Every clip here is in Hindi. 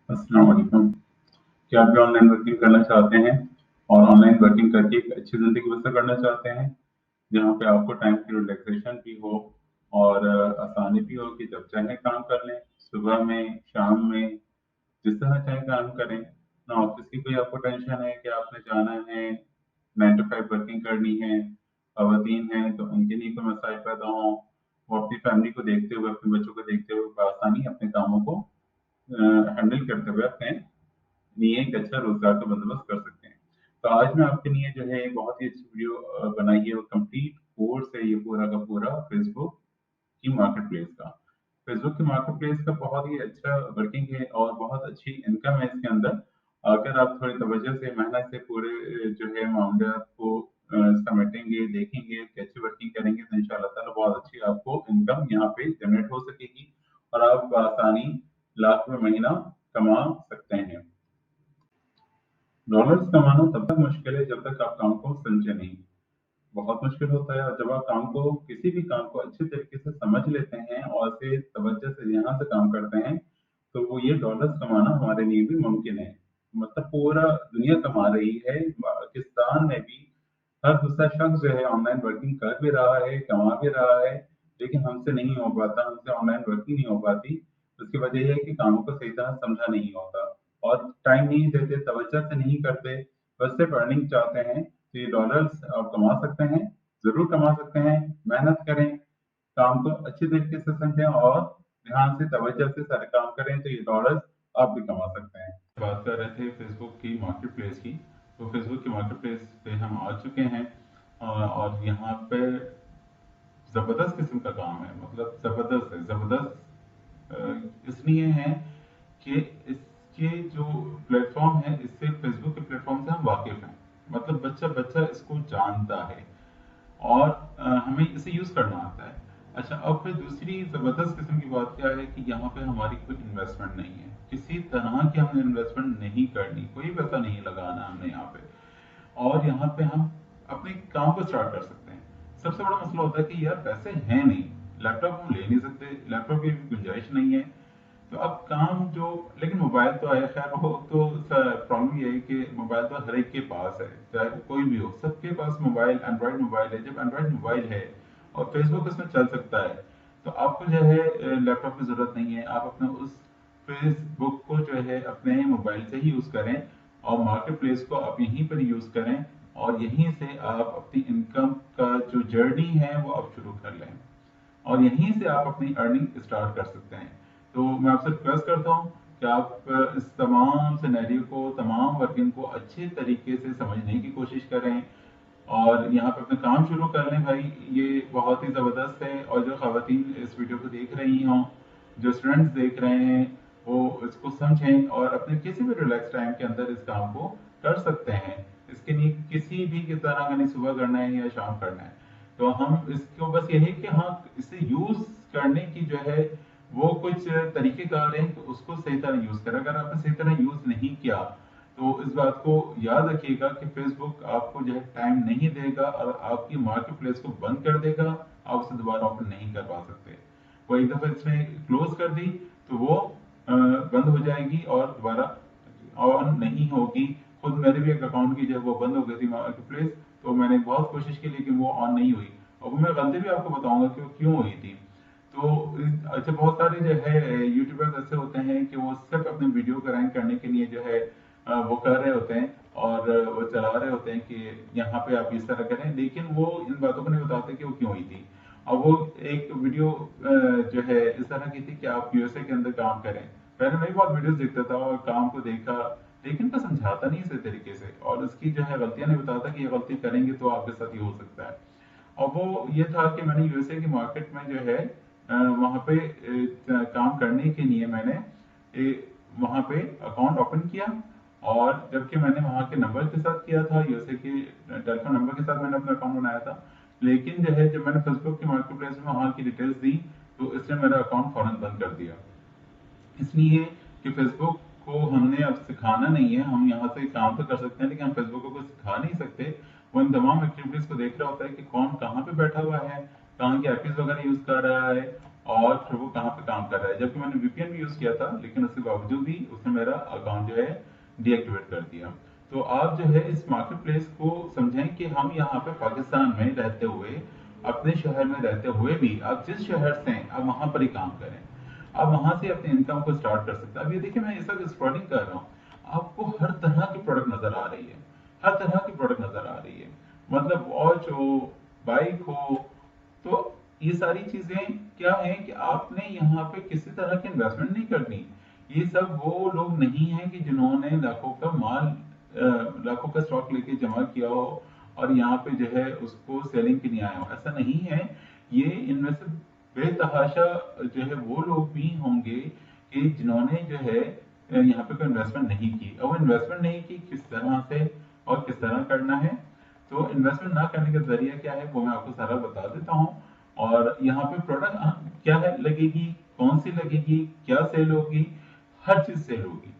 अस्सलाम वालेकुम। क्या आप भी ऑनलाइन वर्किंग करना चाहते हैं और ऑनलाइन वर्किंग करके एक अच्छी ज़िंदगी बसर करना चाहते हैं, जहाँ पे आपको टाइम की रिलैक्सेशन भी हो और आसानी भी हो कि जब चाहे काम कर लें, सुबह में, शाम में, जिस तरह चाहे काम करें। ना ऑफ़िस की कोई आपको टेंशन है कि आपने जाना है, 9 टू 5 वर्किंग करनी है, ख़वातीन हैं तो उनके लिए कोई मसाइल पैदा हों। वो अपनी फैमिली को देखते हुए, अपने बच्चों को देखते हुए बआसानी अपने कामों को हैंडल करते हुए अपने लिए एक अच्छा रोज़गार का बंदोबस्त कर सकते हैं। तो आज मैं आपके लिए जो है एक बहुत ही अच्छी वीडियो बनाई है, वो कंप्लीट कोर्स है ये पूरा का पूरा फेसबुक की मार्केट प्लेस का। फेसबुक की मार्केट प्लेस का बहुत ही अच्छा वर्किंग है और बहुत अच्छी इनकम है इसके अंदर। अगर आप थोड़ी तवज्जो से, मेहनत से पूरे जो है मामलात को समेटेंगे, देखेंगे, कैसे वर्किंग करेंगे तो इंशाअल्लाह ताला बहुत अच्छी आपको इनकम यहाँ पे जनरेट हो सकेगी और आप बआसानी लाख रुपए महीना कमा सकते हैं। डॉलर्स कमाना तब तक मुश्किल है जब तक आप काम को समझे नहीं। बहुत मुश्किल होता है और जब आप काम को किसी भी काम को अच्छे तरीके से समझ लेते हैं और फिर तवज्जो से ध्यान से काम करते हैं, तो वो ये डॉलर्स कमाना हमारे लिए भी मुमकिन है। मतलब पूरा दुनिया कमा रही है, पाकिस्तान में भी हर दूसरा शख्स जो है ऑनलाइन वर्किंग कर भी रहा है, कमा भी रहा है, लेकिन हमसे नहीं हो पाता, हमसे ऑनलाइन वर्किंग नहीं हो पाती। उसकी वजह ये है कि कामों को सही तरह समझा नहीं होता और टाइम नहीं देते, तवज्जो से नहीं करते, बस सिर्फ अर्निंग चाहते हैं। तो ये डॉलर्स आप कमा सकते हैं, ज़रूर कमा सकते हैं, मेहनत करें, काम को अच्छे तरीके से समझें और ध्यान से, तवज्जो से सारे काम करें, तो ये डॉलर्स आप भी कमा सकते हैं। बात कर रहे थे फेसबुक की मार्केट प्लेस की। तो फेसबुक की मार्केट प्लेस पे हम आ चुके हैं और यहाँ पे ज़बरदस्त किस्म का काम है, मतलब ज़बरदस्त है। ज़बरदस्त इसलिए है कि इसके जो प्लेटफॉर्म है, इससे फेसबुक के प्लेटफॉर्म से हम वाकिफ हैं। मतलब बच्चा बच्चा इसको जानता है और हमें इसे यूज करना आता है। अच्छा, अब फिर दूसरी जबरदस्त किस्म की बात क्या है कि यहाँ पे हमारी कोई इन्वेस्टमेंट नहीं है, किसी तरह की हमने इन्वेस्टमेंट नहीं करनी, कोई पैसा नहीं लगाना हमने यहाँ पे। और यहाँ पे हम अपने काम को स्टार्ट कर सकते हैं। सबसे बड़ा मसला होता है कि यार पैसे हैं नहीं, लैपटॉप हम ले नहीं सकते, लैपटॉप की भी गुंजाइश नहीं है। तो अब काम जो, लेकिन मोबाइल तो है, खैर वो तो प्रॉब्लम ये है कि मोबाइल तो हर एक के पास है, चाहे वो कोई भी हो, सबके पास मोबाइल, एंड्रॉइड मोबाइल है। जब एंड्रॉइड मोबाइल है और फेसबुक उसमें चल सकता है, तो आपको जो है लैपटॉप की जरूरत नहीं है। आप अपने उस फेसबुक को जो है अपने मोबाइल से ही यूज करें और मार्केट प्लेस को आप यहीं पर यूज करें और यहीं से आप अपनी इनकम का जो जर्नी है वो आप शुरू कर लें और यहीं से आप अपनी अर्निंग स्टार्ट कर सकते हैं। तो मैं आपसे रिक्वेस्ट करता हूँ कि आप इस तमाम सिनेरियो को, तमाम वर्किंग को अच्छे तरीके से समझने की कोशिश करें और यहाँ पे अपना काम शुरू कर लें भाई। ये बहुत ही ज़बरदस्त है और जो ख़वातीन इस वीडियो को देख रही हों, जो स्टूडेंट्स देख रहे हैं, वो इसको समझें और अपने किसी भी रिलैक्स टाइम के अंदर इस काम को कर सकते हैं। इसके लिए किसी भी की तरह मैंने सुबह करना है या शाम करना है, तो हम इसको बस यही कि हाँ, इसे यूज करने की जो है वो कुछ तरीकेकार हैं कि उसको सही तरह यूज करें। अगर आपने सही तरह यूज नहीं किया तो इस बात को याद रखिएगा कि फेसबुक आपको जो है टाइम नहीं देगा और आपकी मार्केट प्लेस को बंद कर देगा। आप उसे दोबारा ओपन नहीं कर पा सकते। वो एक दफा इसने क्लोज कर दी तो वो बंद हो जाएगी और दोबारा ऑन नहीं होगी। खुद मेरे भी एक अकाउंट की जो है वो बंद हो गई थी मार्केट प्लेस, तो मैंने बहुत कोशिश की लेकिन वो ऑन नहीं हुई। और वो मैं गलती भी आपको बताऊंगा कि वो क्यों हुई थी। तो अच्छा, बहुत सारे जो है यूट्यूबर्स ऐसे होते हैं कि वो सिर्फ अपने वीडियो को रैंक करने के लिए जो है वो कर रहे होते हैं और वो चला रहे होते हैं कि यहाँ पे आप इस तरह करें, लेकिन वो इन बातों को नहीं बताते कि वो क्यों हुई थी। और वो एक वीडियो जो है इस तरह की थी कि आप यूएसए के अंदर काम करें। पहले मैं भी बहुत वीडियोस देखता था और काम को देखा, लेकिन मैं समझाता नहीं इसी तरीके से और इसकी जो है गलतियां नहीं बताता कि ये गलती करेंगे तो आपके साथ ये हो सकता है। और वो ये था कि मैंने यूएसए की मार्केट में जो है वहाँ पे काम करने के लिए मैंने वहाँ पे अकाउंट ओपन किया और जबकि मैंने वहाँ के नंबर के साथ किया था, यूएसए के टेलीफोन नंबर के साथ मैंने अपना अकाउंट बनाया था। लेकिन जो है जब मैंने फेसबुक की मार्केट प्लेस में वहाँ की डिटेल्स दी तो इसने मेरा अकाउंट फौरन बंद कर दिया। इसलिए कि फेसबुक को हमने अब सिखाना नहीं है। हम यहाँ से काम तो कर सकते हैं लेकिन हम फेसबुक को कुछ सिखा नहीं सकते। वो इन तमाम एक्टिविटीज को देख रहा होता है कि कौन कहाँ पे बैठा हुआ है, कहाँ की एपीज वगैरह यूज कर रहा है और फिर वो कहाँ पे काम कर रहा है, जबकि मैंने वीपीएन भी यूज किया था, लेकिन उसके बावजूद भी उसने मेरा अकाउंट जो है डीएक्टिवेट कर दिया। तो आप जो है इस मार्केट प्लेस को समझें कि हम यहाँ पे पाकिस्तान में रहते हुए, अपने शहर में रहते हुए भी आप जिस शहर से हैं आप वहां पर ही काम करें, आप वहां से अपने इनकम को स्टार्ट कर सकते हैं। अब ये देखिए, मैं इस वक्त स्क्रॉलिंग कर रहा हूँ, आपको हर तरह की प्रोडक्ट नजर आ रही है, हर तरह की प्रोडक्ट नजर आ रही है, मतलब वॉच हो, बाइक हो। तो ये सारी चीजें क्या है कि आपने यहाँ पे किसी तरह की इन्वेस्टमेंट नहीं करनी। ये सब वो लोग नहीं है कि जिन्होंने लाखों का माल, लाखों का स्टॉक लेके जमा किया हो और यहाँ पे जो है उसको सेलिंग के लिए आया हो, ऐसा नहीं है। ये इनमें से बेतहाशा जो है वो लोग भी होंगे कि जिन्होंने जो है यहाँ पे कोई इन्वेस्टमेंट नहीं की, और इन्वेस्टमेंट नहीं की किस तरह से और किस तरह करना है। तो इन्वेस्टमेंट ना करने का जरिया क्या है वो मैं आपको सारा बता देता हूँ। और यहाँ पे प्रोडक्ट क्या है लगेगी, कौन सी लगेगी, क्या सेल होगी, हर चीज सेल होगी,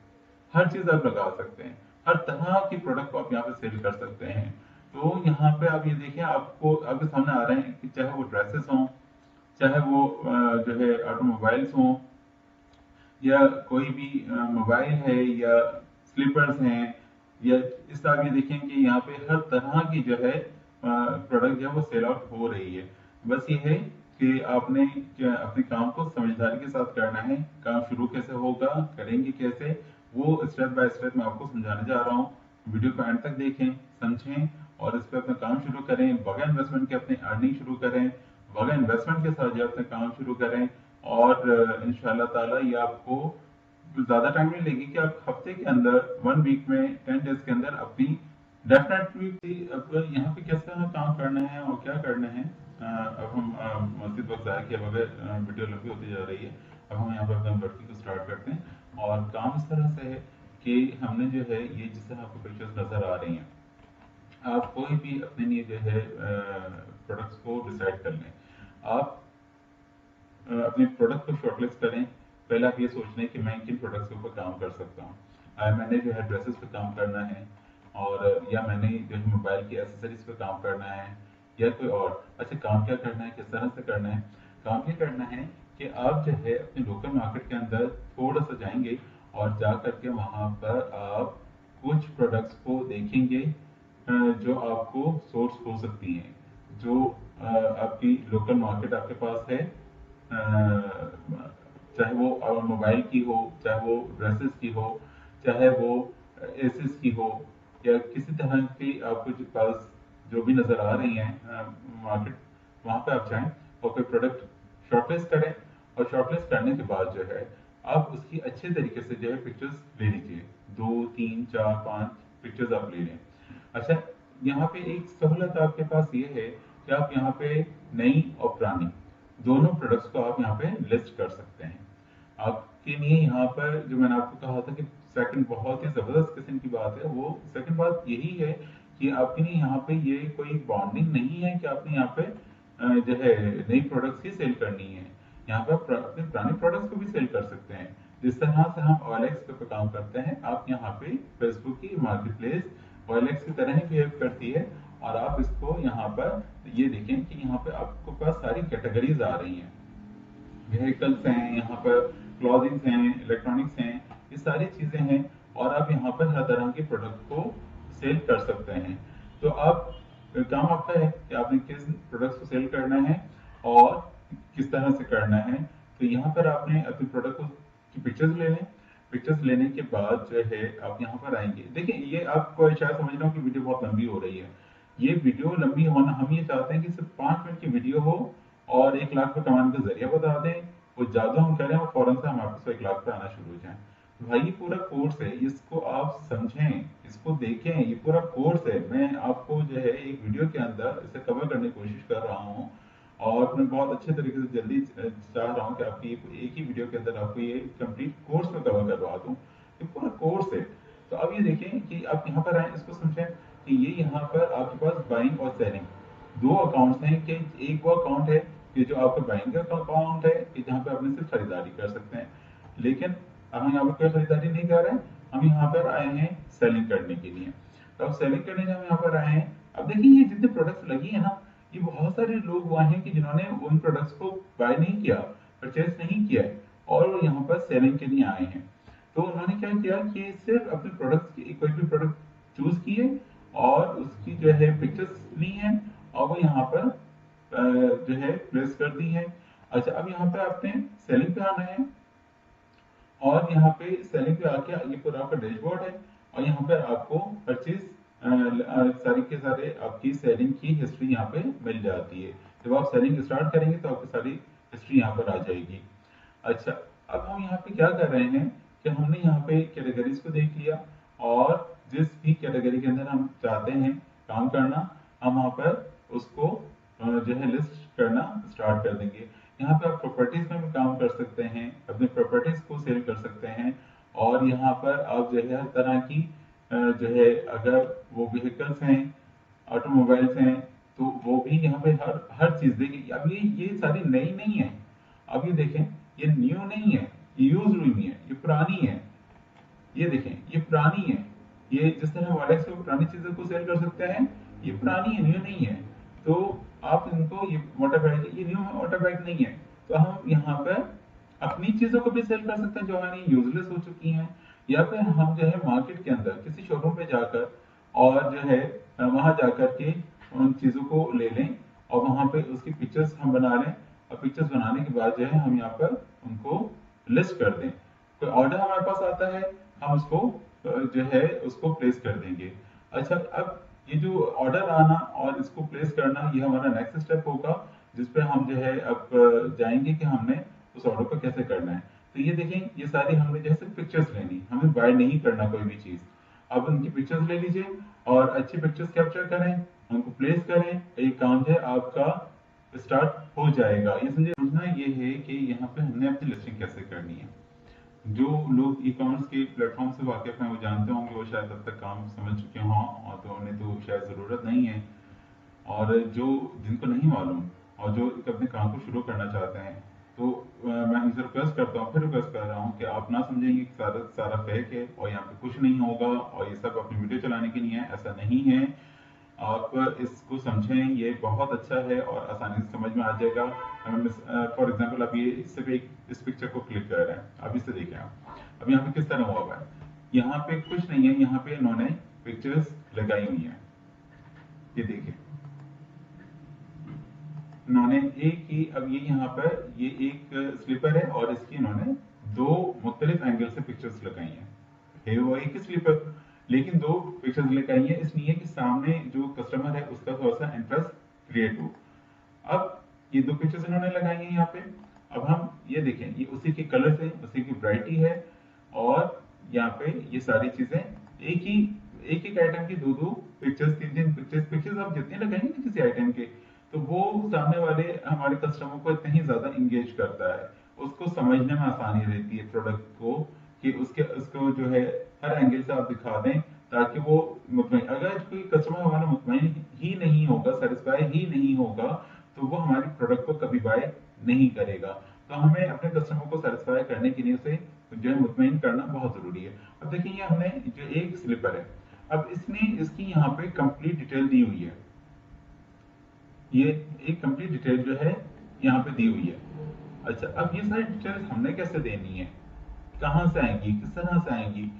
हर चीज आप लगा सकते हैं, हर तरह की प्रोडक्ट को आप यहाँ पे सेल कर सकते हैं। तो यहाँ पे आप ये देखिए, आपको आपके सामने आ रहे हैं कि चाहे वो ड्रेसेस हों, चाहे वो जो है ऑटोमोबाइल्स हों, या कोई भी मोबाइल है, या स्लीपर्स हैं, या इस तरह ये देखें कि यहाँ पे हर तरह की जो है प्रोडक्ट जो है वो सेल आउट हो रही है। बस ये है कि आपने अपने काम को समझदारी के साथ करना है। काम शुरू कैसे होगा, करेंगे कैसे, वो स्टेप बाय स्टेप मैं आपको समझाने जा रहा हूँ। वीडियो को एंड तक देखें, समझें, और इस पर अपना काम शुरू करें, बगैर इन्वेस्टमेंट के अपनी अर्निंग शुरू करें, बगैर इन्वेस्टमेंट के साथ जो अपना काम शुरू करें। और इंशाल्लाह ताला ये आपको ज्यादा टाइम नहीं लेगी कि आप हफ्ते के अंदर, 1 वीक में, 10 डेज के अंदर अपनी डेफिनेटली। अब यहाँ पे किस तरह काम करना है और क्या करना है, अब हम मस्जिद वक्त जाए कि अब अगर वीडियो लंबी होती जा रही है, अब हम यहाँ पे अपने वर्किंग को स्टार्ट करते हैं। और काम इस तरह से है कि हमने जो है ये जिस तरह आपको पिक्चर्स नजर आ रही हैं, आप कोई भी अपने लिए जो है प्रोडक्ट्स को डिसाइड कर लें। आप अपने प्रोडक्ट को शॉर्टलिस्ट करें। पहले आप ये सोच लें कि मैं किन प्रोडक्ट्स के ऊपर काम कर सकता हूँ। मैंने जो है ड्रेसेस पे काम करना है, और या मैंने जो है मोबाइल की एसेसरीज पे काम करना है, या कोई और। अच्छा, काम क्या करना है, किस तरह से करना है? काम ये करना है कि आप जो है अपने लोकल मार्केट के अंदर थोड़ा सा जाएंगे, और जा करके वहाँ पर आप कुछ प्रोडक्ट्स को देखेंगे जो आपको सोर्स हो सकती हैं, जो आपकी लोकल मार्केट आपके पास है, चाहे वो मोबाइल की हो, चाहे वो ड्रेसेस की हो, चाहे वो एसेस की हो, या किसी तरह की आपको जो पास जो भी नजर आ रही हैं मार्केट, वहां पे आप जाएं और कोई प्रोडक्ट शॉर्टलिस्ट करें। और शॉर्टलिस्ट करने के बाद जो है आप उसकी अच्छे तरीके से जो है पिक्चर्स ले लीजिए, 2 3 4 5 पिक्चर्स आप ले लें। अच्छा, यहाँ पे एक सहूलत आपके पास ये है कि आप यहाँ पे नई और पुरानी दोनों प्रोडक्ट्स को आप यहाँ पे लिस्ट कर सकते हैं। आपके लिए यहाँ पर जो मैंने आपको कहा था कि सेकंड बहुत ही जबरदस्त किस्म की बात है, वो सेकंड बात यही है कि आपके लिए यहाँ पे ये कोई बॉन्डिंग नहीं है कि आपने यहाँ पे जो है नई प्रोडक्ट्स ही सेल करनी है। यहाँ पे अपने पुराने प्रोडक्ट्स को भी सेल कर सकते हैं। जिस तरह से हम OLX पे काम करते हैं, आप यहाँ पे फेसबुक की मार्केट प्लेस OLX की तरह ही बिहेव करती है। और आप इसको यहाँ पर ये देखें कि यहाँ पे आपको पास सारी कैटेगरीज आ रही हैं, व्हीकल्स हैं, यहाँ पर क्लॉथिंग्स हैं, इलेक्ट्रॉनिक्स हैं, ये सारी चीजें हैं। और आप यहाँ पर हर तरह के प्रोडक्ट को सेल कर सकते हैं। तो आप काम आपका है कि आपने किस प्रोडक्ट को सेल करना है और किस तरह से करना है। तो यहाँ पर आपने अपने प्रोडक्ट की पिक्चर्स ले लें। पिक्चर्स लेने के बाद जो है आप यहाँ पर आएंगे। देखिए, ये आपको शायद समझ रहा हूँ कि वीडियो बहुत लंबी हो रही है। ये वीडियो लंबी होना, हम ये चाहते हैं कि सिर्फ 5 मिनट की वीडियो हो और 1 लाख पे कमाने का जरिया बता दें। वो जादू हम करें और फौरन से हम आपसे 1 लाख पे आना शुरू हो जाए। भाई ये पूरा कोर्स है, इसको आप समझें, इसको देखें, ये पूरा कोर्स है। मैं आपको जो है एक वीडियो के अंदर इसे कवर करने की कोशिश कर रहा हूँ, और मैं बहुत अच्छे तरीके से जल्दी चाह रहा हूँ कि आपकी एक ही वीडियो के अंदर आपको ये कंप्लीट कोर्स में कवर करवा दूँ। ये पूरा कोर्स है। तो अब ये देखें कि आप यहाँ पर आए, इसको समझें कि ये यहाँ पर आपके पास बाइंग और सेलिंग दो अकाउंट्स हैं। कि एक वो अकाउंट है कि जो आपका बाइंग का अकाउंट है कि जहाँ पे आप सिर्फ खरीदारी कर सकते हैं, लेकिन हम यहाँ पर कोई खरीदारी नहीं कर रहे हैं, हम यहाँ पर आए हैं सेलिंग करने के लिए। तो अब सेलिंग करने जब हम यहाँ पर आए हैं, अब देखिए ये जितने प्रोडक्ट्स लगी है ना, ये बहुत सारे लोग हुए हैं कि जिन्होंने उन प्रोडक्ट्स को बाय नहीं किया, परचेज नहीं किया है और वो यहाँ पर सेलिंग के लिए आए हैं। तो उन्होंने क्या किया कि सिर्फ अपने प्रोडक्ट की कोई भी प्रोडक्ट चूज किए और उसकी जो है पिक्चर्स ली हैं और वो यहाँ पर जो है प्लेस कर दी है। अच्छा, अब यहाँ पे आपने सेलिंग पे आना है और यहाँ पे सेलिंग पे आके ये पूरा आपका डैशबोर्ड है और यहाँ पर आपको हर चीज सारी के सारे आपकी सेलिंग की हिस्ट्री यहाँ पे मिल जाती है। जब आप सेलिंग स्टार्ट करेंगे तो आपकी सारी हिस्ट्री यहाँ पर आ जाएगी। अच्छा, अब हम यहाँ पे क्या कर रहे हैं कि हमने यहाँ पे कैटेगरीज को देख लिया और जिस भी कैटेगरी के अंदर हम चाहते हैं काम करना, हम वहाँ पर उसको जो है लिस्ट करना स्टार्ट कर देंगे। यहाँ पे आप प्रॉपर्टीज में भी काम कर सकते हैं, अपने प्रॉपर्टीज को सेल कर सकते हैं और यहाँ पर आप जो है हर तरह की जो है अगर वो व्हीकल्स हैं, ऑटोमोबाइल्स हैं, तो वो भी यहाँ पे हर हर चीज देखिए। अब ये सारी नई नहीं है, अब ये देखें ये न्यू नहीं है, ये यूज हुई है, ये पुरानी है। ये देखें ये पुरानी है। ये जिस तरह हम OLX पे पुरानी चीजों को सेल कर सकते हैं, ये पुरानी है, न्यू नहीं है। तो आप इनको ये मोटरबाइक, ये न्यू मोटरबाइक नहीं है, तो हम यहाँ पर अपनी चीजों को भी सेल कर सकते हैं जो हमारी यूजलेस हो चुकी हैं। या फिर हम जो है मार्केट के अंदर किसी शोरूम पे जाकर और जो है वहां जाकर के उन चीजों को ले लें और वहां पे उसकी पिक्चर्स हम बना लें और पिक्चर्स बनाने के बाद जो है हम यहाँ पर उनको लिस्ट कर दें। कोई ऑर्डर हमारे पास आता है, हम उसको जो है उसको प्लेस कर देंगे। अच्छा, अब ये जो ऑर्डर आना और इसको प्लेस करना ये हमारा नेक्स्ट स्टेप होगा, जिसपे हम जो है अब जाएंगे कि हमने उस ऑर्डर को कैसे करना है। तो ये देखें ये सारी हमने जैसे पिक्चर्स लेनी, हमें बाय नहीं करना कोई भी चीज। अब उनकी पिक्चर्स ले लीजिए और अच्छी पिक्चर्स कैप्चर करें, उनको प्लेस करें, ये काम जो है आपका स्टार्ट हो जाएगा। ये समझना ये है कि यहाँ पे हमने अपनी लिस्टिंग कैसे करनी है। जो लोग ई कॉमर्स के प्लेटफॉर्म से वाकिफ हैं वो जानते होंगे, वो शायद अब तक काम समझ चुके हों और तो उन्हें तो शायद ज़रूरत नहीं है। और जो जिनको नहीं मालूम और जो अपने काम को शुरू करना चाहते हैं, तो मैं उनसे रिक्वेस्ट करता हूँ, फिर रिक्वेस्ट कर रहा हूँ कि आप ना समझेंगे कि सारा सारा फेक है और यहाँ पे कुछ नहीं होगा और ये सब अपनी वीडियो चलाने के लिए है, ऐसा नहीं है। आप इसको समझें, ये बहुत अच्छा है और आसानी से समझ में आ जाएगा। फॉर एग्जांपल आप ये इससे भी इस पिक्चर को क्लिक कर रहे हैं, अब इसे देखें आप। अब यहाँ पे किस तरह हुआ है, यहाँ पे कुछ नहीं है, यहाँ पे इन्होंने पिक्चर्स लगाई हुई हैं। ये देखिए इन्होंने एक ही, अब ये यहाँ पर ये एक स्लीपर है और इसकी इन्होंने दो मुख्तलिफ एंगल से पिक्चर्स लगाई हैं। है वो एक ही स्लीपर लेकिन दो पिक्चर्स लगाई हैं, इसलिए कि सामने जो कस्टमर है उसका थोड़ा सा इंटरेस्ट क्रिएट हो। अब ये दो पिक्चर्स इन्होंने लगाई हैं यहाँ पे। अब हम ये देखें, ये उसी के कलर से उसी की वैरायटी है और यहाँ पे ये सारी चीजें एक एक आइटम की दो दो पिक्चर्स, तीन तीन पिक्चर्स आप जितने लगाएंगे ना किसी आइटम के, तो वो सामने वाले हमारे कस्टमर को इतना ही ज्यादा इंगेज करता है, उसको समझने में आसानी रहती है प्रोडक्ट को, कि उसको जो है हर एंगल से आप दिखा दें ताकि वो मुतमईन। अगर कोई कस्टमर हमारा मुतमईन ही नहीं होगा, सेटिस्फाई ही नहीं होगा, तो वो हमारी प्रोडक्ट को कभी बाय नहीं करेगा। तो हमें अपने कस्टमर को सेटिस्फाई करने के लिए उसे जो है मुतमईन करना बहुत जरूरी है। अब देखिए ये हमने जो एक स्लीपर है, अब इसने इसकी यहाँ पे कंप्लीट डिटेल दी हुई है, ये एक कंप्लीट डिटेल जो है यहाँ पे दी हुई है। अच्छा, अब ये सारी डिटेल्स हमने कैसे देनी है, कहाँ से आएंगी, किस तरह से आएंगी।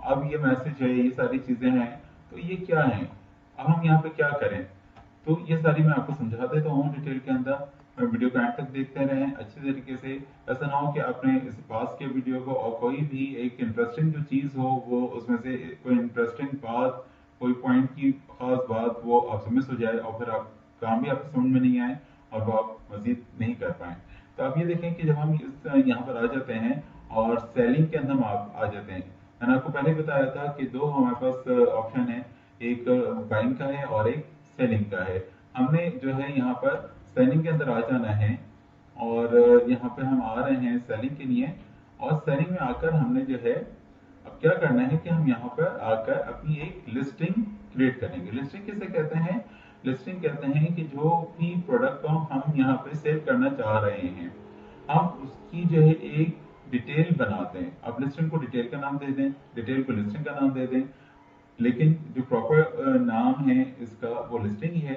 अब ये मैसेज है, ये सारी चीजें हैं, तो ये क्या है, अब हम यहाँ पे क्या करें। तो ये सारी मैं आपको समझा देता हूँ डिटेल के अंदर। वीडियो को एंड तक देखते रहें अच्छी तरीके से। ऐसा ना हो कि आपने इस पास के वीडियो को और कोई भी एक इंटरेस्टिंग जो चीज हो वो उसमें से कोई इंटरेस्टिंग बात, कोई पॉइंट की खास बात वो आपसे मिस हो जाए और फिर आप काम भी आपको समझ में नहीं आए और वो आप मजीद नहीं कर पाए। तो आप ये देखें कि जब हम यहाँ पर आ जाते हैं और सेलिंग के अंदर हम आ जाते हैं, मैंने आपको पहले बताया था कि दो हमारे पास ऑप्शन है, एक बाइंग का है और एक सेलिंग का है। हमने जो है यहाँ पर सेलिंग के अंदर आ जाना है और यहाँ पे हम आ रहे हैं सेलिंग के लिए। और सेलिंग में आकर हमने जो है अब क्या करना है कि हम यहाँ पर आकर अपनी एक लिस्टिंग क्रिएट करेंगे। लिस्टिंग किसे कहते हैं, लिस्टिंग कहते हैं कि जो भी प्रोडक्ट को हम यहाँ पे सेल करना चाह रहे हैं, हम उसकी जो है एक डिटेल बनाते हैं। अब लिस्टिंग को डिटेल का नाम दे दें, डिटेल को लिस्टिंग का नाम दे दें, लेकिन जो प्रॉपर नाम है इसका वो लिस्टिंग ही है,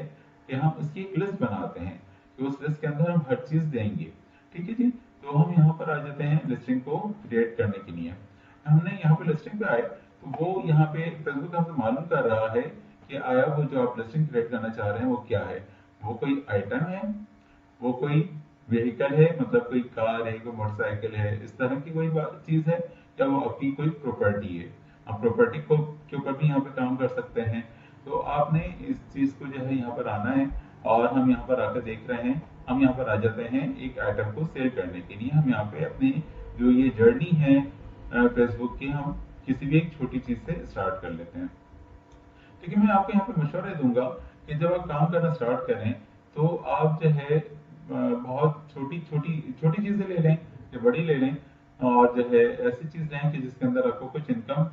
कि हम उसकी एक लिस्ट बनाते हैं कि उस लिस्ट के अंदर हम हर चीज देंगे। ठीक है जी। तो तो हम यहाँ पर आ जाते हैं लिस्टिंग को क्रिएट करने के लिए। हमने यहाँ पे लिस्टिंग पे आए तो वो यहाँ पे फेसबुक हमसे मालूम कर रहा है कि आया वो जो आप लिस्टिंग क्रिएट करना चाह रहे हैं वो क्या है। वो कोई आइटम है, वो कोई व्हीकल है, मतलब कोई कार है, कोई मोटरसाइकिल है, इस तरह की कोई चीज है, या वो आपकी कोई प्रॉपर्टी है। आप प्रॉपर्टी को के ऊपर भी यहाँ पे काम कर सकते हैं। तो आपने इस चीज को जो है यहाँ पर आना है, और हम यहाँ पर आकर देख रहे हैं, हम यहाँ पर आ जाते हैं एक आइटम को सेल करने के लिए। हम यहाँ पे अपनी जो ये जर्नी है फेसबुक की, हम किसी भी एक छोटी चीज से स्टार्ट कर लेते हैं। लेकिन मैं आपको यहाँ पे मशवरा दूंगा कि जब आप काम करना स्टार्ट करें तो आप जो है बहुत छोटी छोटी छोटी चीजें ले लें या बड़ी ले लें, और जो है ऐसी चीज लें कि जिसके अंदर आपको कुछ इनकम